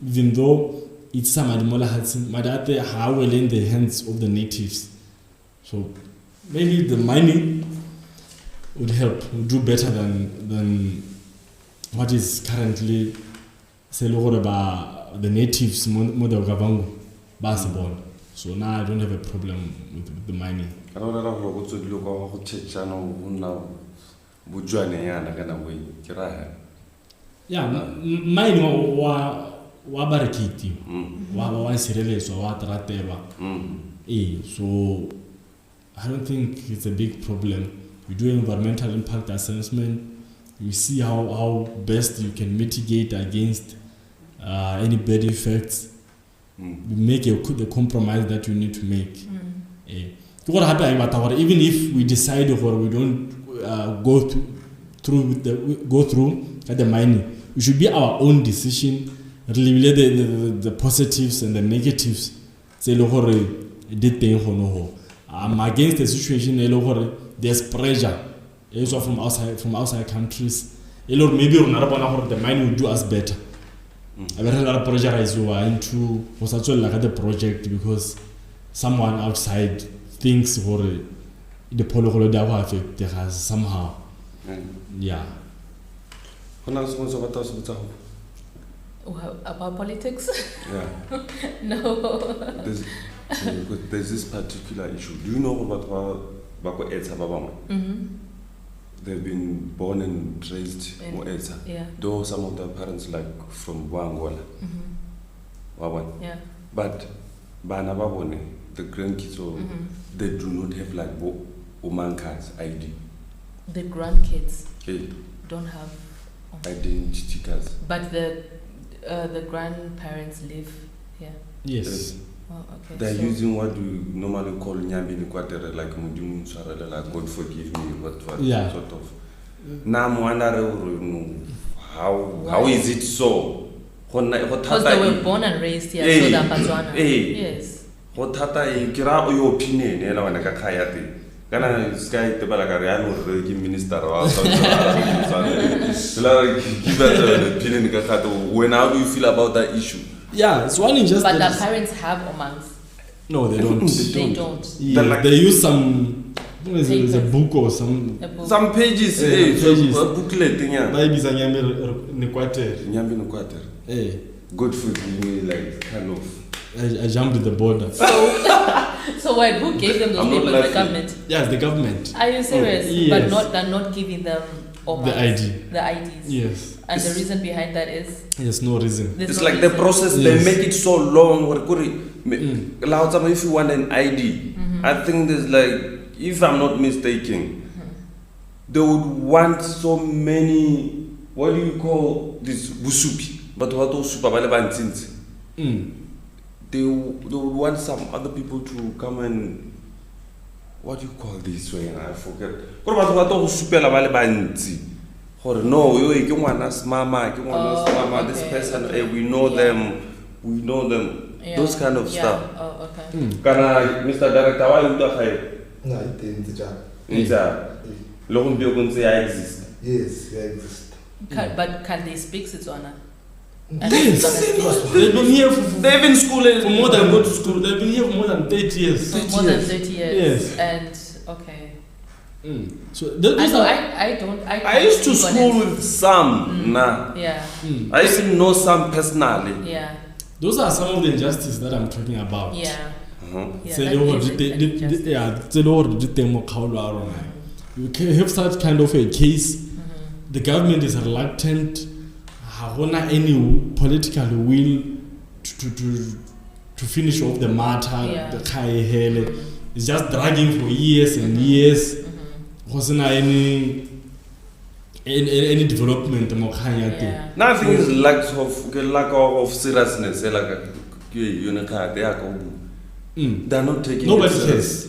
even though it's some animal hats, but how well in the hands of the natives. So maybe the money would help, would do better than what is currently about the natives model Gavango Basabon. So now I don't have a problem with the mining. Yeah, mining wa barikiti wa sireleso wa trateba. So I don't think it's a big problem. We do environmental impact assessment. You see how best you can mitigate against any bad effects. We make the compromise that you need to make. Even if we decide or we don't go through the mining, it should be our own decision. Really, the positives and the negatives. I'm against the situation. There's pressure. Also from outside countries. Maybe the mining will do us better. I very lot of pressurize you into the project because someone outside thinks for the polyhology effect there has somehow. Yeah. About politics? Yeah. No. There's this particular issue. Do you know about Bako Etsa Babama? They've been born and raised in Etsa. Yeah. Though some of their parents like from Angola. Yeah. But Bana Babone, the grandkids, they do not have like Oman cards ID. The grandkids don't have identity cards. But the grandparents live Yeah. Yes. Oh, okay. They're so using what we normally call nyambi inequality, like Mudimu Sarada, like God forgive me, what Yeah. sort of. Now I'm wondering how is it so? Because they were born and raised here, so they're Botswana. Yes. Hotata, kira your opinion, and I can kayati. Kana sky te balagariano, the minister or something. Give us an opinion, when how do you feel about that issue? Yeah, it's one injustice. But the parents have Omans. No, they don't. They don't. Yeah, like, they use some. There's a book or some. Some pages, pages. A booklet, yeah. Maybe some Nyambi Nyambi good for me, like kind of. I jumped the border. So what? Who gave them those papers? The government. Yes, the government. Are you serious? Yes. But they're not giving them the ID. The IDs. Yes. And the reason behind that is? There's no reason. It's like the process, they make it so long. If you want an ID, I think there's like, if I'm not mistaken, they would want so many, what do you call this, busupi? But what those super they would want some other people to come and, what do you call this way? I forget. No, you want us mama, this person, we know them, Yeah. those kind of stuff. Oh, okay. Mr. Director, why you don't have? No, it didn't. I exist. Yes, I exist. But can they speak Setswana? Yes. They've been here They've been schooling for more than go to school. They've been here for more than 30 years. For more than 30 years. Yes. And okay. So I used to school with some. Yeah. I used to know some personally. Yeah. Those are some of the injustices that I'm talking about. Yeah. You can have such kind of a case. The government is reluctant. Any political will to finish off the matter. It's just dragging for years and years. Wasn't any development. Nothing is lack of seriousness. They're not taking Nobody it cares.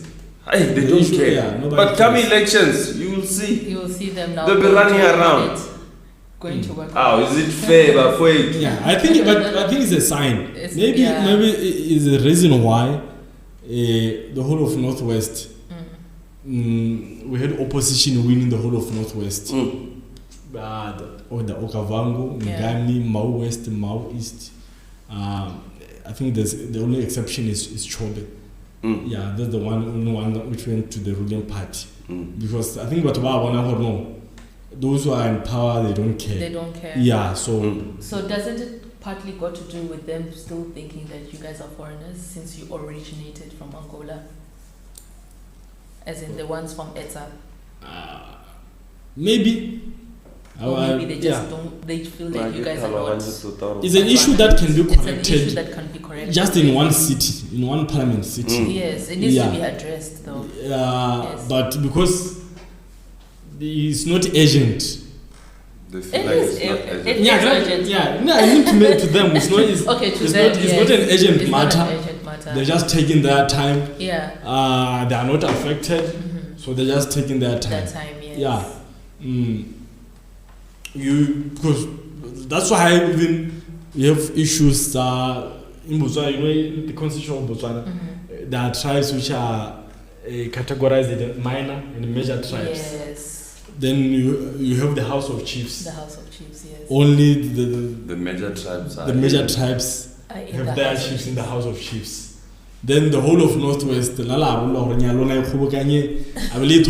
Hey, they don't care. Yeah, but come elections, you will see. You will see them now. They'll be running around. Going to work. Oh, is it fair? But wait. Yeah, I think it's a sign. Maybe it's a reason why the whole of Northwest. We had opposition winning the whole of Northwest. Or the Okavango, Ngami, Mau West, Mau East. I think the only exception is Chobe. Yeah, that's the only one which went to the ruling party. Because I think what know, those who are in power, they don't care. They don't care. Yeah, so doesn't it partly got to do with them still thinking that you guys are foreigners since you originated from Angola? As in the ones from ETA? Maybe. Or maybe they just don't, they feel that you guys are not. It's an issue that can be corrected. It's an issue that can be corrected. Just in one city, in one parliament city. Yes, it needs to be addressed though. Yes. But because it's not urgent. They feel like Urgent. I need to make to them. It's not. It's not an urgent matter. Not an urgent matter. They're just taking their time. Yeah. They are not affected, so they're just taking their time. That time, yes. Yeah. Because that's why even you have issues in Botswana, the constitution of Botswana, there are tribes which are categorized in minor and major tribes. Yes. Then you have the House of Chiefs. The House of Chiefs, yes. Only the major tribes have their chiefs in the House of Chiefs. Then the whole of Northwest, I believe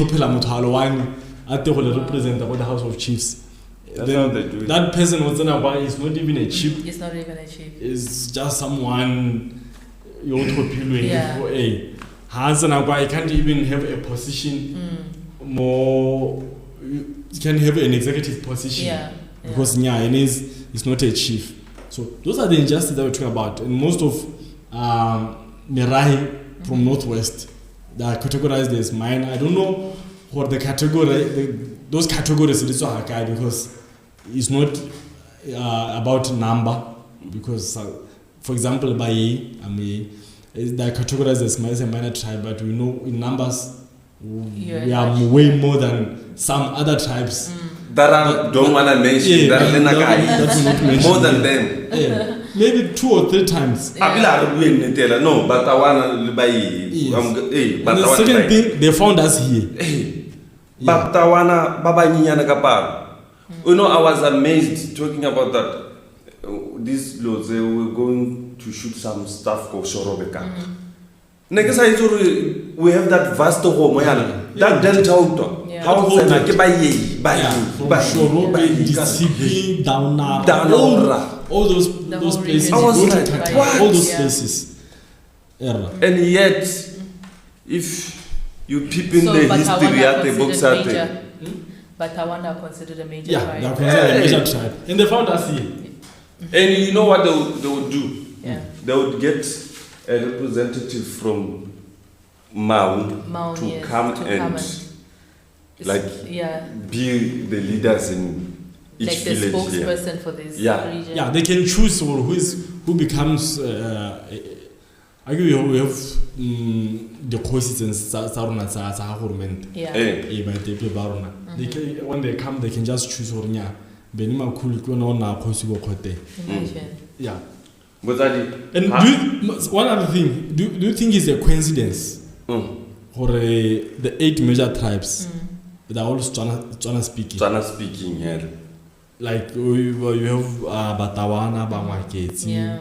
represent the House of Chiefs. That person was is not even a chief. It's not even a chief. It's just someone you I can't even have a position more. You can have an executive position because it's not a chief. So those are the injustices that we're talking about. And most of Merahi from Northwest, they are categorized as minor. I don't know what the category, those categories it is because it's not about number, because for example, by they're categorized as a minor tribe, but we know in numbers we are way more than some other tribes. That I don't want to mention. That will not mention. More than them. Yeah. Maybe 2 or 3 times. No, but I want to buy. And the second thing, they found us here. But I want to buy. You know, I was amazed talking about that. These laws, they were going to shoot some stuff for Shorobeka. We have that vast home, that delta auto. How from Shorobe, BCP, down all those places. I was like, what? All those places. And yet, if you peep in the history at the books at the. But Tawanda are considered a major tribe. They are considered a major tribe. And they found us here. And you know what they would do? Yeah. They would get a representative from Mau to come and be the leaders in each like village. The spokesperson for this region. Yeah, they can choose who becomes. I we have the courses and government. Yeah. When they come, they can just choose Imagine. Yeah. And one other thing, do you think it's a coincidence for the 8 major tribes that are all Tswana speaking? Tswana speaking, yeah. Like you have Batawana, Bangwaketsi,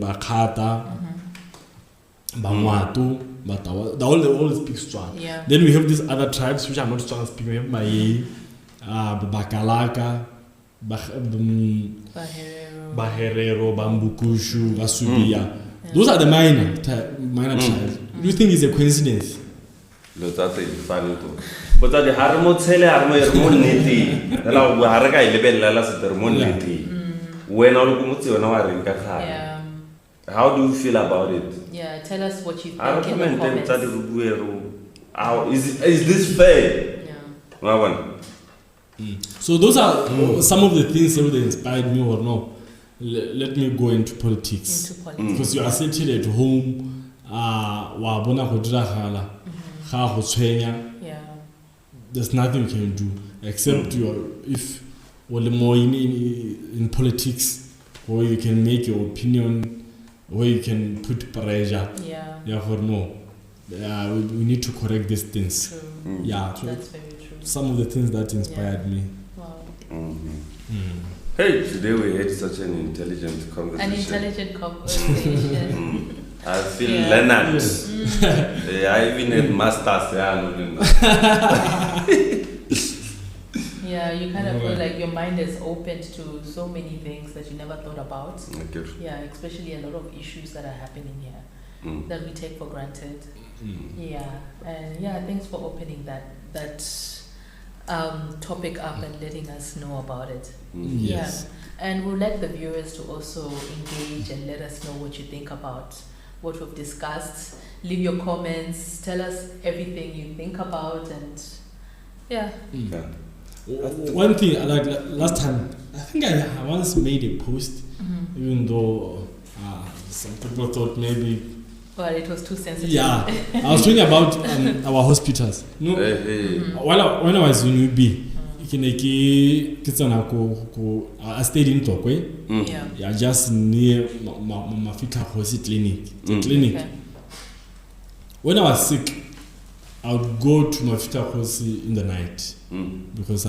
Bakata, Bangwatu, Batawa. They all speak Tswana. Yeah. Then we have these other tribes which are not Tswana speaking. We have Maye, Bakalaka, Baherero, Bambukushu, Basubia. Those are the minor tribes. Do you think it's a coincidence? That's funny too. But the Harmo Tele Armo Moneti, Haraka Lebelas Moneti. When all Gumuti are in Kaka. How do you feel about it? Yeah, tell us what you think. I recommend is this fair? Yeah. So those are some of the things that inspired me or no. Let me go into politics. Because you are sitting at home, there's nothing you can do except if more in politics, where you can make your opinion, where you can put pressure. Therefore, no. We need to correct these things. True. Yeah, that's very true. Some of the things that inspired me. Wow. Hey, today we had such an intelligent conversation. An intelligent conversation. I feel learned. I even had masters. Yeah, you kind of feel like your mind is opened to so many things that you never thought about. Okay. Yeah, especially a lot of issues that are happening here that we take for granted. Yeah, and thanks for opening that topic up and letting us know about it. Yes. Yeah, and we'll let the viewers to also engage and let us know what you think about what we've discussed. Leave your comments. Tell us everything you think about, and One thing, like last time, I think I once made a post, even though some people thought maybe. Well, it was too sensitive. Yeah, I was talking about our hospitals. No, when I was in UB, I stayed in Tokwe. Yeah, just near Mafika Hosi Clinic. The clinic. Okay. When I was sick, I would go to Mafika Hosi in the night because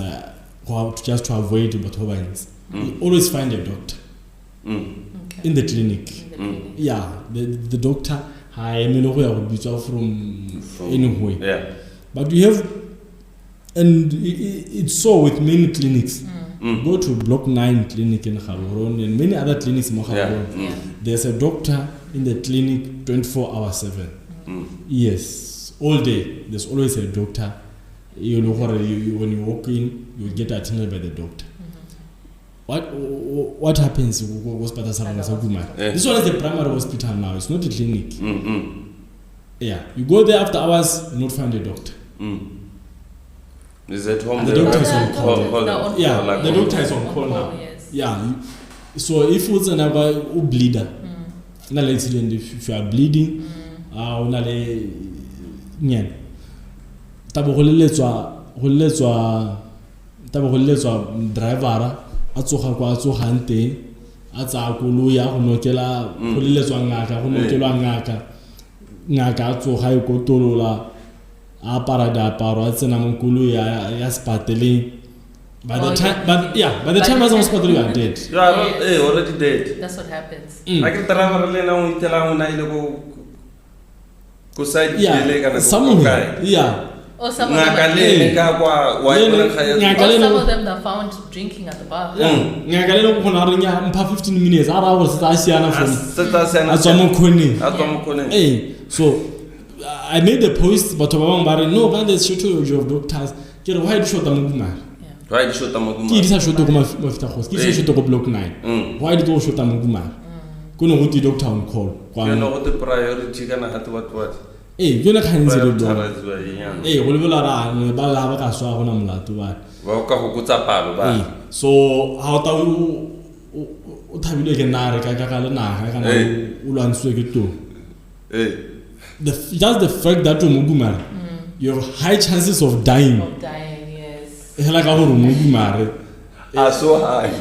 just to avoid Botobans. You always find a doctor in the clinic. Yeah, the doctor. I mean, from anywhere. Yeah. But we have, and it's so with many clinics. Go to Block 9 clinic in Gaborone and many other clinics in Gaborone. There's a doctor in the clinic 24/7. Yes, all day. There's always a doctor. You know, when you walk in, you get attended by the doctor. What happens? This one is the primary hospital now. It's not a clinic. Yeah, you go there after hours, you not find a doctor. Is that home? The doctor is on call. The doctor is on call now. Yes. Yeah, So if it's an bleeder, if you are bleeding, driver a tsoga kwa tsogang teng a tsa koloi ya go nokela go leletswa ngaka go nokelwa ngaka a tsoga e kotolola a para diaparo a tsena mo koloi ya spateleng. By the time I was hospital, you are dead. You are already dead. That's what happens. I can travel alone. Some of them, Or some of them are found drinking at the bar. 15 minutes. So I made the post, but no, but there's shortage of doctors. Why do you show them? Why did you shoot them? Block 9. Why did you shoot them? Couldn't go to doctor on call. You know what the priority can have what? You know, can so how do you just the fact that you have high chances of dying. Are so high.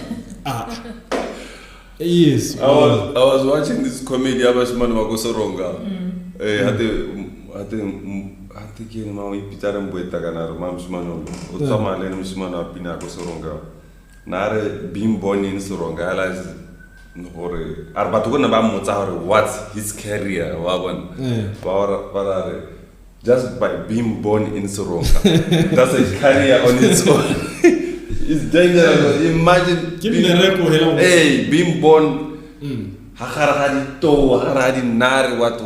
Yes. I was watching this comedy about Simon Wagosoronga. I think you know Peter and Boetagana, Mamsman, Otama, and Mismana Pinaco Soronga. Nare being born in Soronga, or Arbatuna Bamutar, what's his career? Just by being born in Soronga. That's a career on its own. It's dangerous. Imagine being born Hakaradi Nari what.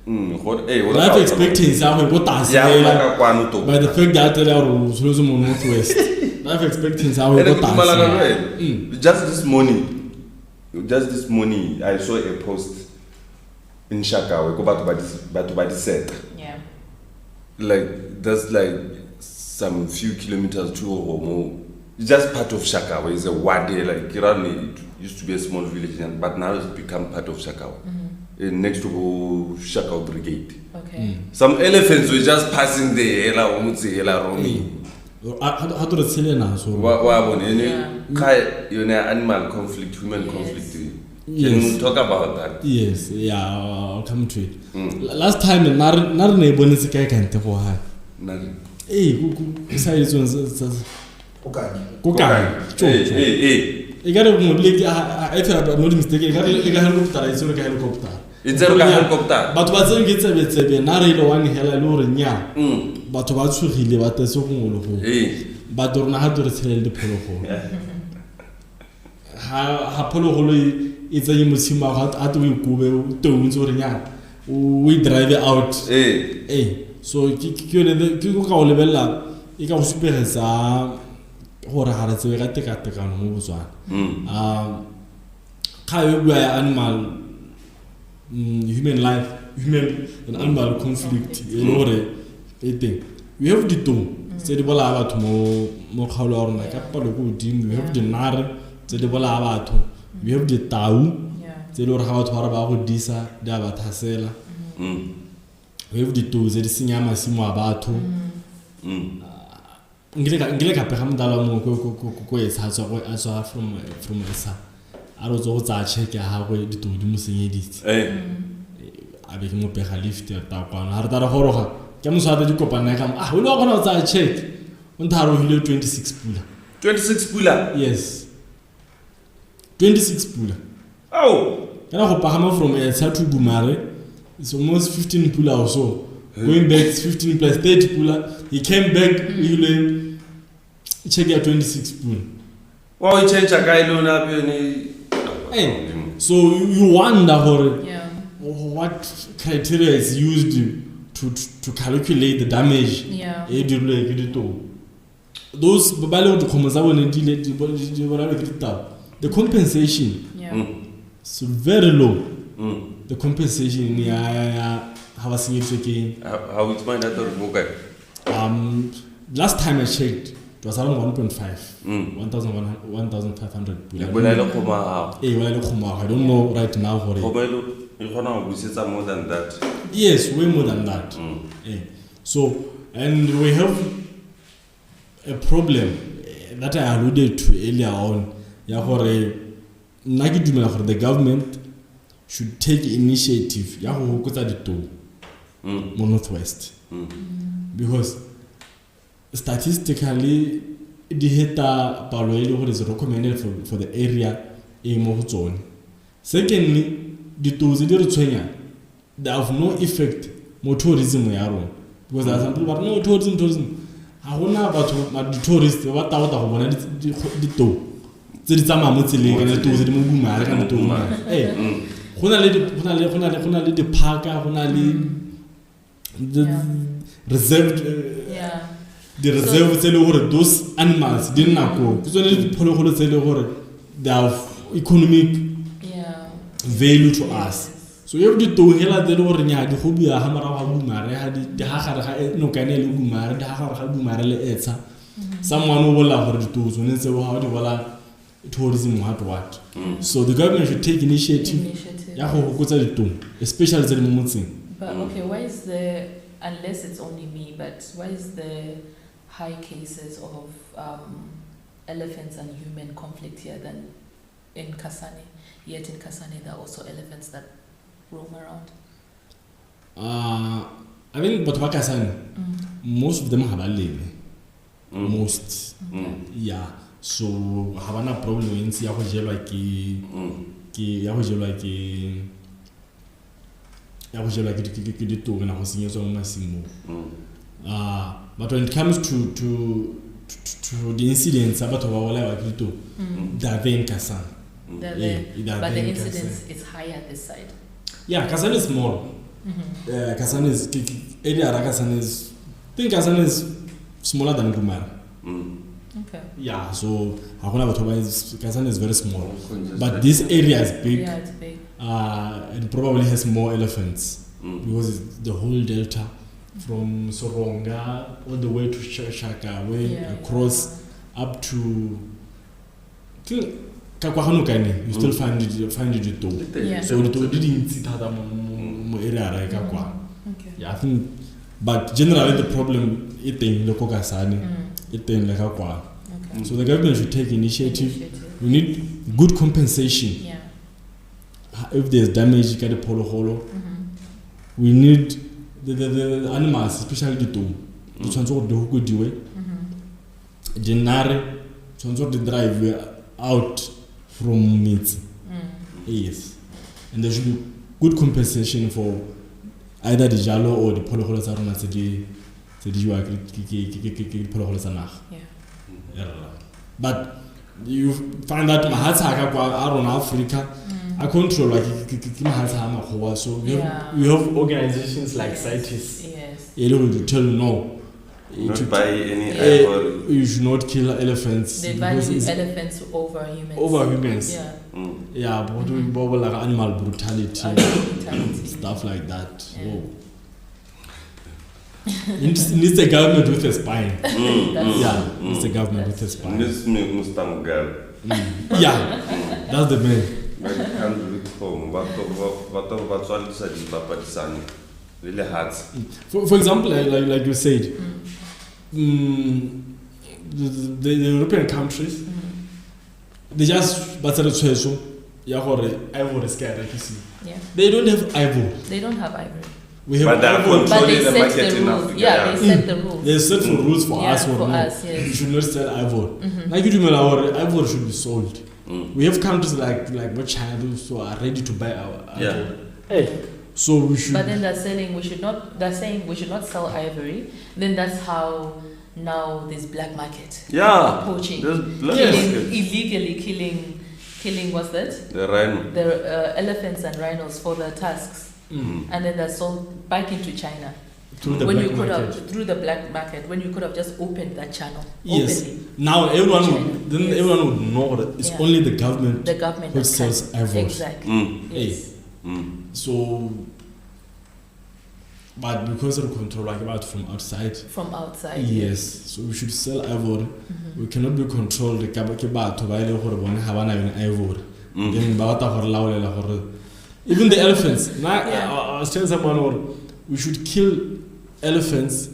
Life expectancy by the fact that they are northwest. Life expectancy just this morning I saw a post in Shaka. We go back to Badiseta. Yeah. Like that's like some few kilometers to or more. It's just part of Shakawa. It's a wadi. Like Kirani, it used to be a small village, but now it's become part of Shakawa. Next to Shakawa Brigade. Okay. Some elephants were just passing the Ela Omutsi Ela Romi. How do you say now? So animal conflict, human conflict. Yes. Can you talk about that? Yes, yeah, I'll come to it. Last time, Narne Bonisika can't tell why. Hey, besides, you got to if I'm not mistaken, you got a helicopter. It's a helicopter. It's a helicopter. But what's a bit of a narrow one hella, but what's really what the so but don't know how to tell the polo. How polo it's a Musima, how do we go to we drive it out. So you can super animal human life, human and animal conflict. We have the two. Say the bala to more color like a polo team. We have the nar, say the bala to. We have the tau. Say Lord how to about Disa, Davat Hasela. We have the two, the Sinyama Simo Abato. Ngileka pehamdala mo ko esa from esa. I was also check how we do musenyedit. Avec mo pega lift ta kwa na rata horoga. Ke mo sa di kopana ka we lo gona tsa check. On tharo hile 26 pula. 26 pula? Yes. 26 pula. Oh. Kana go pagama from Esa to Gumare. It's almost 15 pula or so. Going back 15 plus 30 pula. He came back, he check out 26 pula. Wow, he changed a guy lona so you wonder what criteria is used to calculate the damage. Those the compensation is very low. The compensation how it's mine that last time I checked it was around 1.5, 1,500. I don't know right now. More than that. Yes, way more than that. So, and we have a problem that I alluded to earlier on. The government should take initiative Northwest. Because statistically, the heta palo is recommended for the area in zone. Secondly, the they have no effect more tourism because there are some people but no tourism. I don't know about the tourists what the reserved the reserve those animals didn't go. They have economic value to us. So you have to do hela the lower nya di hobby a hamara ha bumare ha di ha no kanele bumare da ha bumare le etsa someone who will have to do so nse how the wala tourism what so the government should take initiative ya go gotsa ditong especially the momotseng. But okay, why is the, unless it's only me, but why is the high cases of elephants and human conflict here than in Kasane? Yet in Kasane there are also elephants that roam around. I mean, but Kasane, most of them have a lane. Most. Yeah. So have a problem in see how but when it comes to the incidents about they are there in Kasan. But the incidence is higher this side. Yeah, Kasan is small. Kasan is Kasan is, I think Kasan is smaller than Gumar. Okay. Yeah, so Kasan is very small. But this area is big. Yeah, it's big. It probably has more elephants because it's the whole delta from Soronga all the way to Shaka, across up to Kakwahanukani. You still find it too. Yeah. So it didn't sit at area like Kakwa. Okay. Yeah, I think, but generally the problem is in the Kokasani, it's in the Kakwa. Okay. So the government should take initiative. We need good compensation. Yeah. If there's damage, you get a polo holo. We need the animals, especially the two. The transport the good way. The nare transport the drive out from meat. Yes. And there should be good compensation for either the jalo or the polo holos are not the polo holos are. But you find that Mahataka around Africa. I control like so we have organizations like CITES. Yes. To tell no. Not buy any ivory. You should not kill elephants. They value elephants over humans. Over humans. Yeah. Yeah, but we bubble like animal brutality. Stuff like that. Yeah. It needs a government with a spine. It's a government with a spine. Yeah, that's the man. Really hard. For example, like you said, the European countries, they just ivory scared, like you see. Yeah. They don't have ivory. They don't have ivory. We have but they are controlling the market in rules. Africa. Yeah, they set the rules. They set for rules for us. For us, yes. You should not sell ivory. Like you do, our ivory should be sold. We have countries like China who are ready to buy our ivory. So we should. But then they're saying we should not sell ivory. Then that's how now there's black market. Yeah. Poaching. There's black market. Illegally killing what's that? The rhino. The elephants and rhinos for the tusks. And then they're sold back into China. Through the black market. Through the black market, when you could have just opened that channel. Yes. Openly. Now everyone would know that it's only the government. The government who sells ivory. Exactly. Yes. So but because of control like about from outside. From outside. Yes, so we should sell ivory. We cannot be controlled. Ke batho ba ile gore bone ha bana yona ivory. Then ba batla gore laolela gore even the elephants. I was telling someone we should kill elephants,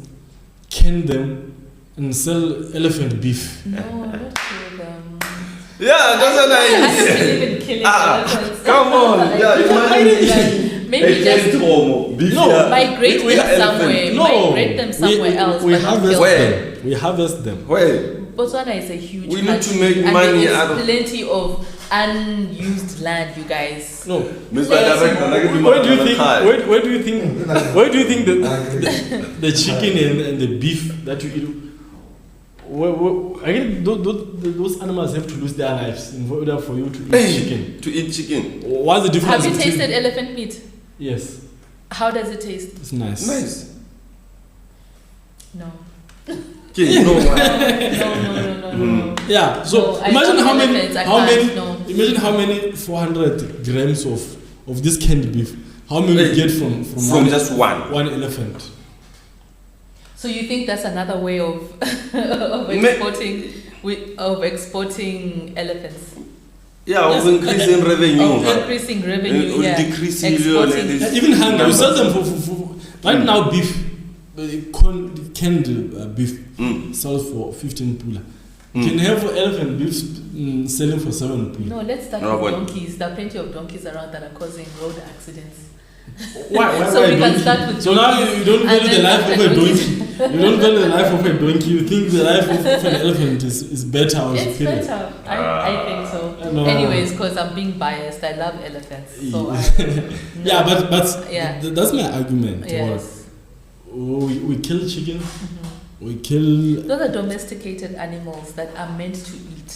can them, and sell elephant beef. No, not kill them. Yeah, that's what I don't believe in killing elephants. Come on, Maybe just migrate them somewhere. Migrate them somewhere else. We but not kill them. We harvest them. Where? Botswana is a huge We need country, to make and money there is out of plenty of unused land, you guys. No. Mr. There's- Director, Where do you think? Where do you think the chicken and the beef that you eat? Again, those animals have to lose their lives in order for you to eat chicken. To eat chicken. What's the difference? Have you between- tasted elephant meat? Yes, How does it taste? it's nice. Nice. No. Okay, no one. No. Yeah. So No, I imagine don't how eat many, elephants, I how can't, many, no. imagine how many 400 grams of this canned beef. How many you get from From just one. one elephant? So you think that's another way of exporting elephants? Yeah, of increasing revenue. Of increasing revenue, Or yeah. decreasing Exporting. Even hunger. You sell them for right now beef. Canned beef sells for 15 pula. You can have elephant beef selling for 7 pula. No, let's start No, with but- donkeys. There are plenty of donkeys around that are causing road accidents. Why So we can donkey? start with So now you don't and value the then life after of a donkeys. donkey. You don't value the life of a donkey. You think the life of an elephant is better or It's superior. better. I think so. No. Anyways, because I'm being biased, I love elephants. So Yeah, but Yeah. that's my argument. yes. We kill chicken. We kill. Those are domesticated animals that are meant to eat.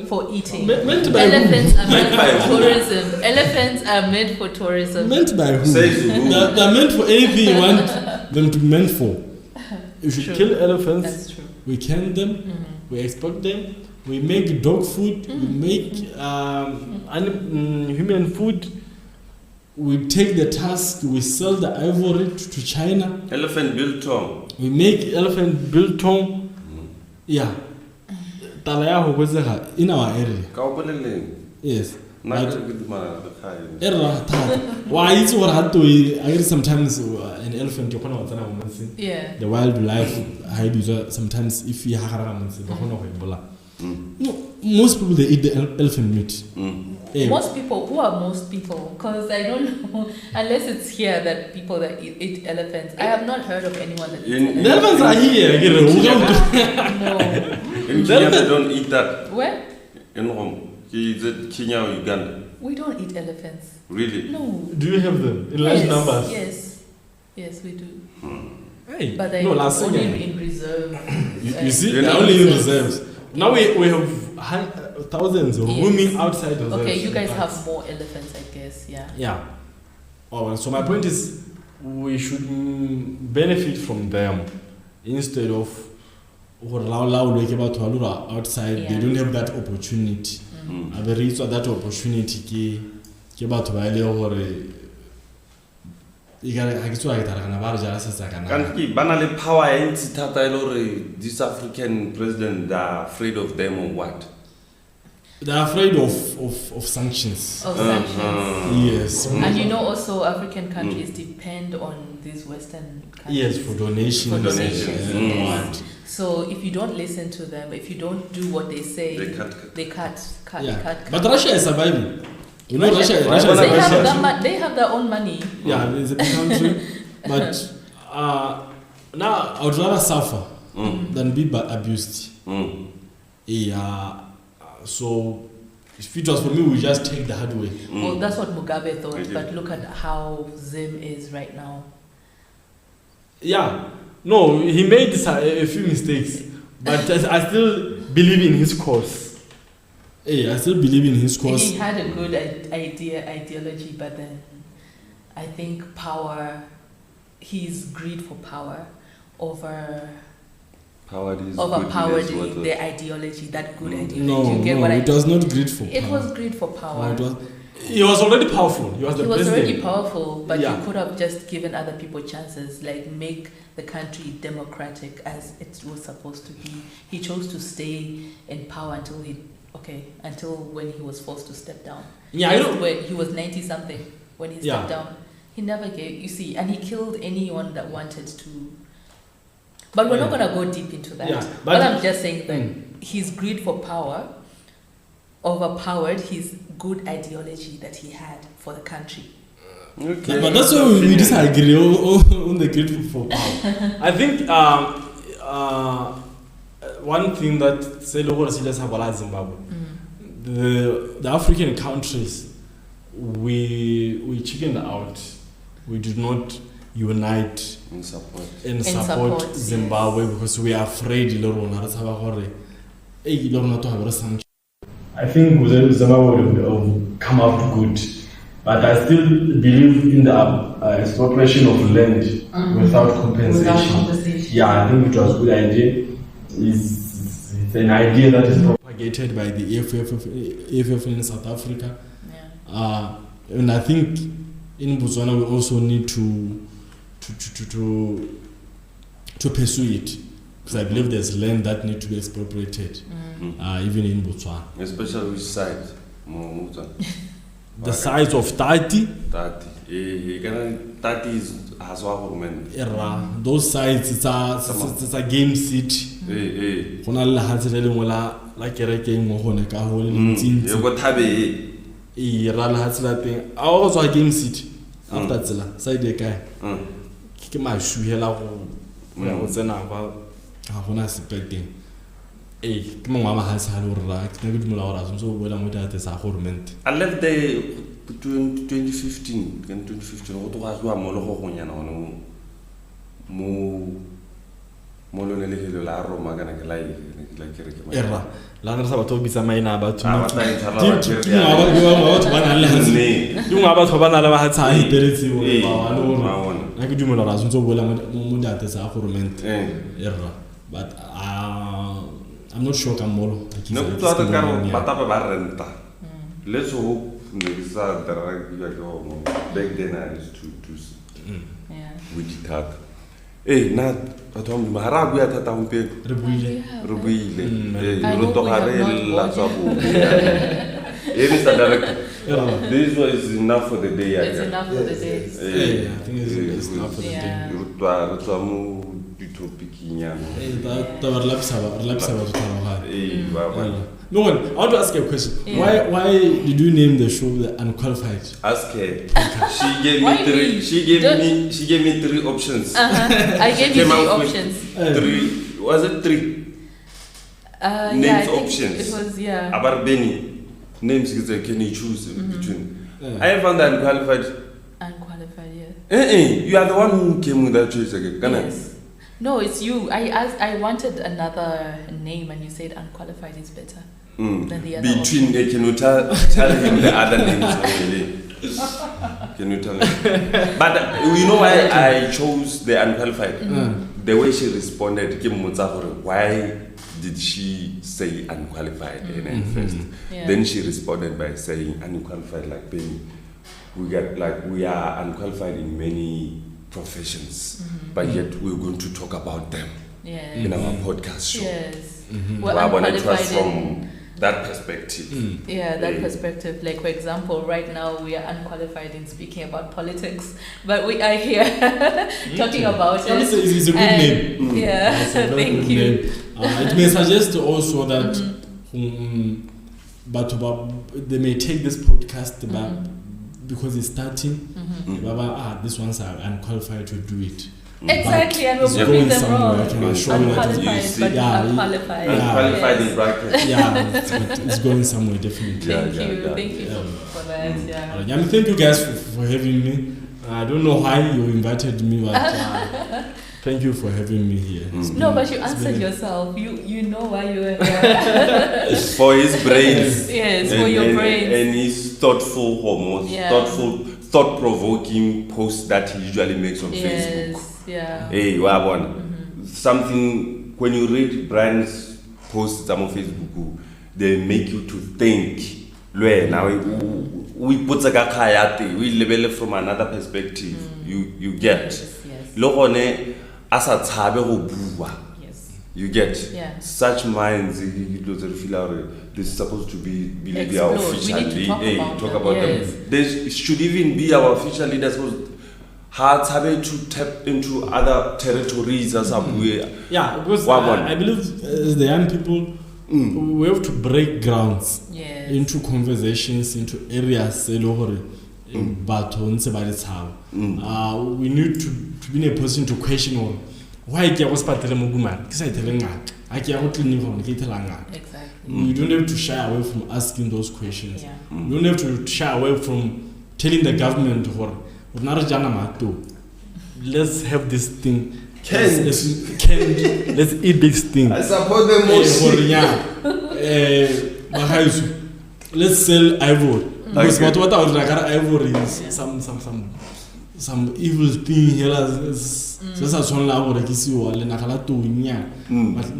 For eating. Meant by Elephants who? are meant by for who? tourism. Elephants are meant for tourism. Meant by who? Says who? They're meant for anything you want them to be meant for. If you True. kill elephants, That's true. we can them, Mhm. we export them, we make dog food, we make human food, we take the tusk, we sell the ivory to China, Elephant biltong. we make elephant biltong. Yeah. Tala ya ho kwetsega in our area. Ka o boleleng. Yes. Nna But- ke dumela le khae. Erra thata. Why it's what had to I guess sometimes an elephant you can't tsena mo motse. Yeah. The wildlife hide sometimes if you have a motse ba kgona go ebola. No, most people they eat the elephant meat. Eh, Most people, who are most people? Because I don't know, unless it's here that people that eat elephants. I have not heard of anyone that eats In- the elephants are here. Again, we don't do- No. In Kenya they don't eat that. Where? In home. Is it Kenya or Uganda? We don't eat elephants. Really? No. Do you have them in large Yes, numbers? Yes. Yes, we do. Hey, But they no, last only second. in reserve. You see, They're they're not only in reserves. reserves. Now we have thousands of Yes. roaming outside reserves. Okay, you guys in have fact. more elephants, I guess. Yeah. Yeah. Oh, so my point is, we should benefit from them instead of outside. They Yeah. don't have that opportunity. I reach that opportunity. Ke batho ba ile gore e ga ke tswa ke tara kana ba re jala se tsaka na. Kanti bana le power e ntsi thata e le hore these African president are afraid of them or what? They're afraid of sanctions. Of sanctions. Yes. And you know, also African countries depend on these Western countries. Yes, for donations. For donations. Yeah. So if you don't listen to them, if you don't do what they say, They cut. they cut. Yeah. But Russia is surviving. You know, Russia they, is have surviving. they have their own money. Yeah, it's a big country. But now I would rather suffer than be abused. Yeah. So if it was for me, we just take the hard way. Well, that's what Mugabe thought. Okay. But look at how Zim is right now. Yeah. No, he made a few mistakes, but I still believe in his cause. Hey, I still believe in his cause. He had a good ideology, but then I think power, his greed for power overpowered the ideology, that good ideology. No, you get no, what it was not greed for It power. was greed for power. No, it was. He was already powerful. He was the president. Already powerful, but he could have just given other people chances, like make the country democratic as it was supposed to be. He chose to stay in power until when he was forced to step down. Yeah, I know. When he was 90 something when he stepped down. He never gave, you see, and he killed anyone that wanted to. But we're not going to go deep into that. Yeah, but I'm just saying that his greed for power overpowered his good ideology that he had for the country. Okay. Yeah, but that's why we disagree on the greed for power. I think one thing that Zimbabwe, the African countries, we chickened out. We did not unite in support Zimbabwe because we are afraid. I think Zimbabwe will come out good, but I still believe in the expropriation of land without compensation. Yeah, I think it was a good idea. It's an idea that is propagated by the EFF in South Africa. Yeah. And I think in Botswana we also need to pursue it. Because I believe there's land that needs to be expropriated, even in Botswana. Especially which side? The size of 30. 30 is Hazwa. Those sides, it's a game city. I also a game city. After Zilla, side the guy. My shoe here, I was an hour. I want to spend it. Mama has had a right. Maybe Mulaura, so well, I'm with that as a horment. I left there between 2015 and 2015. What was one Moloho? Molonele la Roma gana like Erra. Lana Sabato be some main about to about had I could do more so well. I'm that as a horment. Erra. But I'm not sure I'm more. No, Patapa. Let's hope back then I used to with it hard. Eh, not at home. Maharagu at a humpe. Rubuile. This was enough for the day. It's enough for the day. I think it's enough for the day. No one. I want to ask you a question. Why did you name the show the Unqualified? Ask her. She gave me three options. I gave you 3 options. 3. Was it 3? Names options. It was About Benny. Names can you choose between? I found the Unqualified, yeah. You are the one who came with that choice again. Yes. No, it's you. I wanted another name and you said Unqualified is better than the other between option. Can you tell him the other names? Can you tell him? But you know why I chose the Unqualified? The way she responded, why did she say Unqualified first? Yeah. Then she responded by saying Unqualified like Penny. We are unqualified in many professions, but yet we're going to talk about them in our podcast show. Yes. Well, I want to trust from that perspective. That perspective. Like, for example, right now we are unqualified in speaking about politics, but we are here talking about it. It's a good name. Yeah, thank you. Name. It may suggest also that but they may take this podcast because it's starting. This one's unqualified to do it. Exactly, and we're proving them wrong. Unqualified, but unqualified. Unqualified in brackets. It's going somewhere, definitely. Thank you for that. Thank you guys for having me. I don't know why you invited me, but thank you for having me here. No, but you answered yourself. You know why you were here. For his brains. Yes, for your brains. And his thoughtful, thought-provoking posts that he usually makes on Facebook. Yeah. Hey, something, when you read Brian's posts on Facebook, they make you to think, now we put the kakayati, we level from another perspective. You get. Yes. Logone asa tsabe go bua. Yes. You get. Yeah. Such minds this is supposed to be our official We need to talk about them. They should even be our official leaders because to tap into other territories as a Yeah, because I believe as the young people, we have to break grounds into conversations, into areas. But we need to be in a position to question why I was part of Exactly. You don't have to shy away from asking those questions. You don't have to shy away from telling the government let's have this thing. Let's eat this thing. I support the most. Let's sell ivory. Because what I would like ivory is some evil thing here. But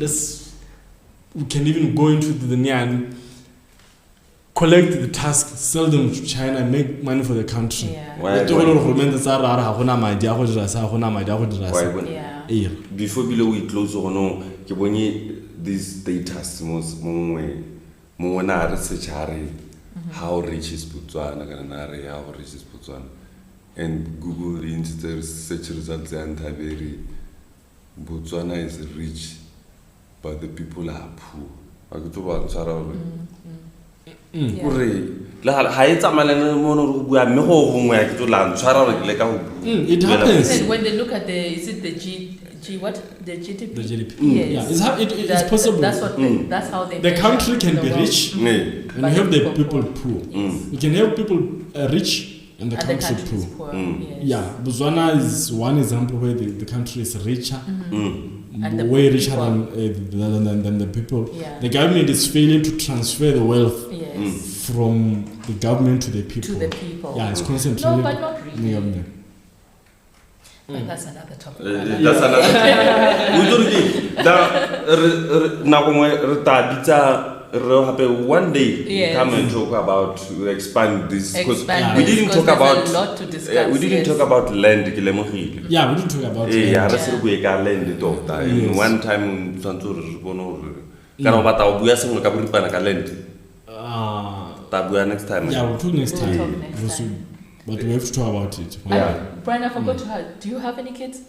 we can even go into the Nyan, collect the task, sell them to China, and make money for the country. Before below we close on these data how rich is Botswana, how rich is Botswana. And Google the search results and Botswana is rich, but the people are poor. It happens. When they look at the GDP? The GDP. Yes. Yeah, it's possible. That's how they. The country can be rich and have the people poor. Yes. You can have people rich and the country poor. Yes. Yeah, Botswana is one example where the country is richer, And way richer than the people. Yeah. The government is failing to transfer the wealth from the government to the people. Yeah, it's concentrated. No, but not really. in the government. That's another topic. That's another. One day come and talk about expand this because we didn't talk about a lot to discuss. We didn't talk about land. Yeah, we didn't talk about land. One time next time. Yeah, we'll talk next time. We'll talk next time. But we have to talk about it. Brian, I forgot to ask. Do you have any kids?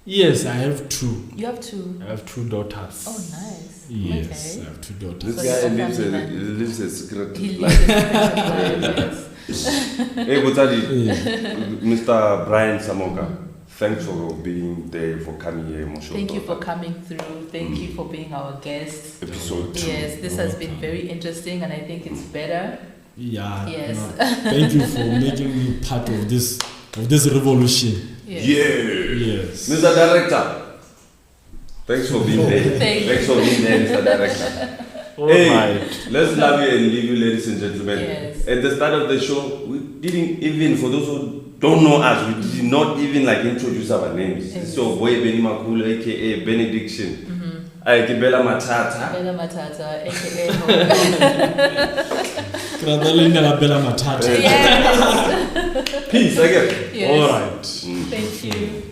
Yes, I have two. You have two? I have two daughters. Oh, nice. Yes, Okay. I have two daughters. This guy lives a secret He life. lives Hey, Mr. Brian Samoka, thanks for being there, for coming here. Thank you for coming through. Thank you for being our guest. Episode 2. Yes, this has been very interesting, and I think it's better. Yeah. Yes. Thank you for making me part of this revolution. Yes. Yes. Mr. Director, thanks for being there. Thanks for being there, Mr. Director. Let's love you and leave you, ladies and gentlemen. Yes. At the start of the show, we didn't even, for those who don't know us, we did not even introduce our names. Yes. So, Boy Benny Makulu, aka Benediction. Bella Matata. Bella Matata, aka Bella Matata. Yes. Peace again. Yes. All right. Thank you.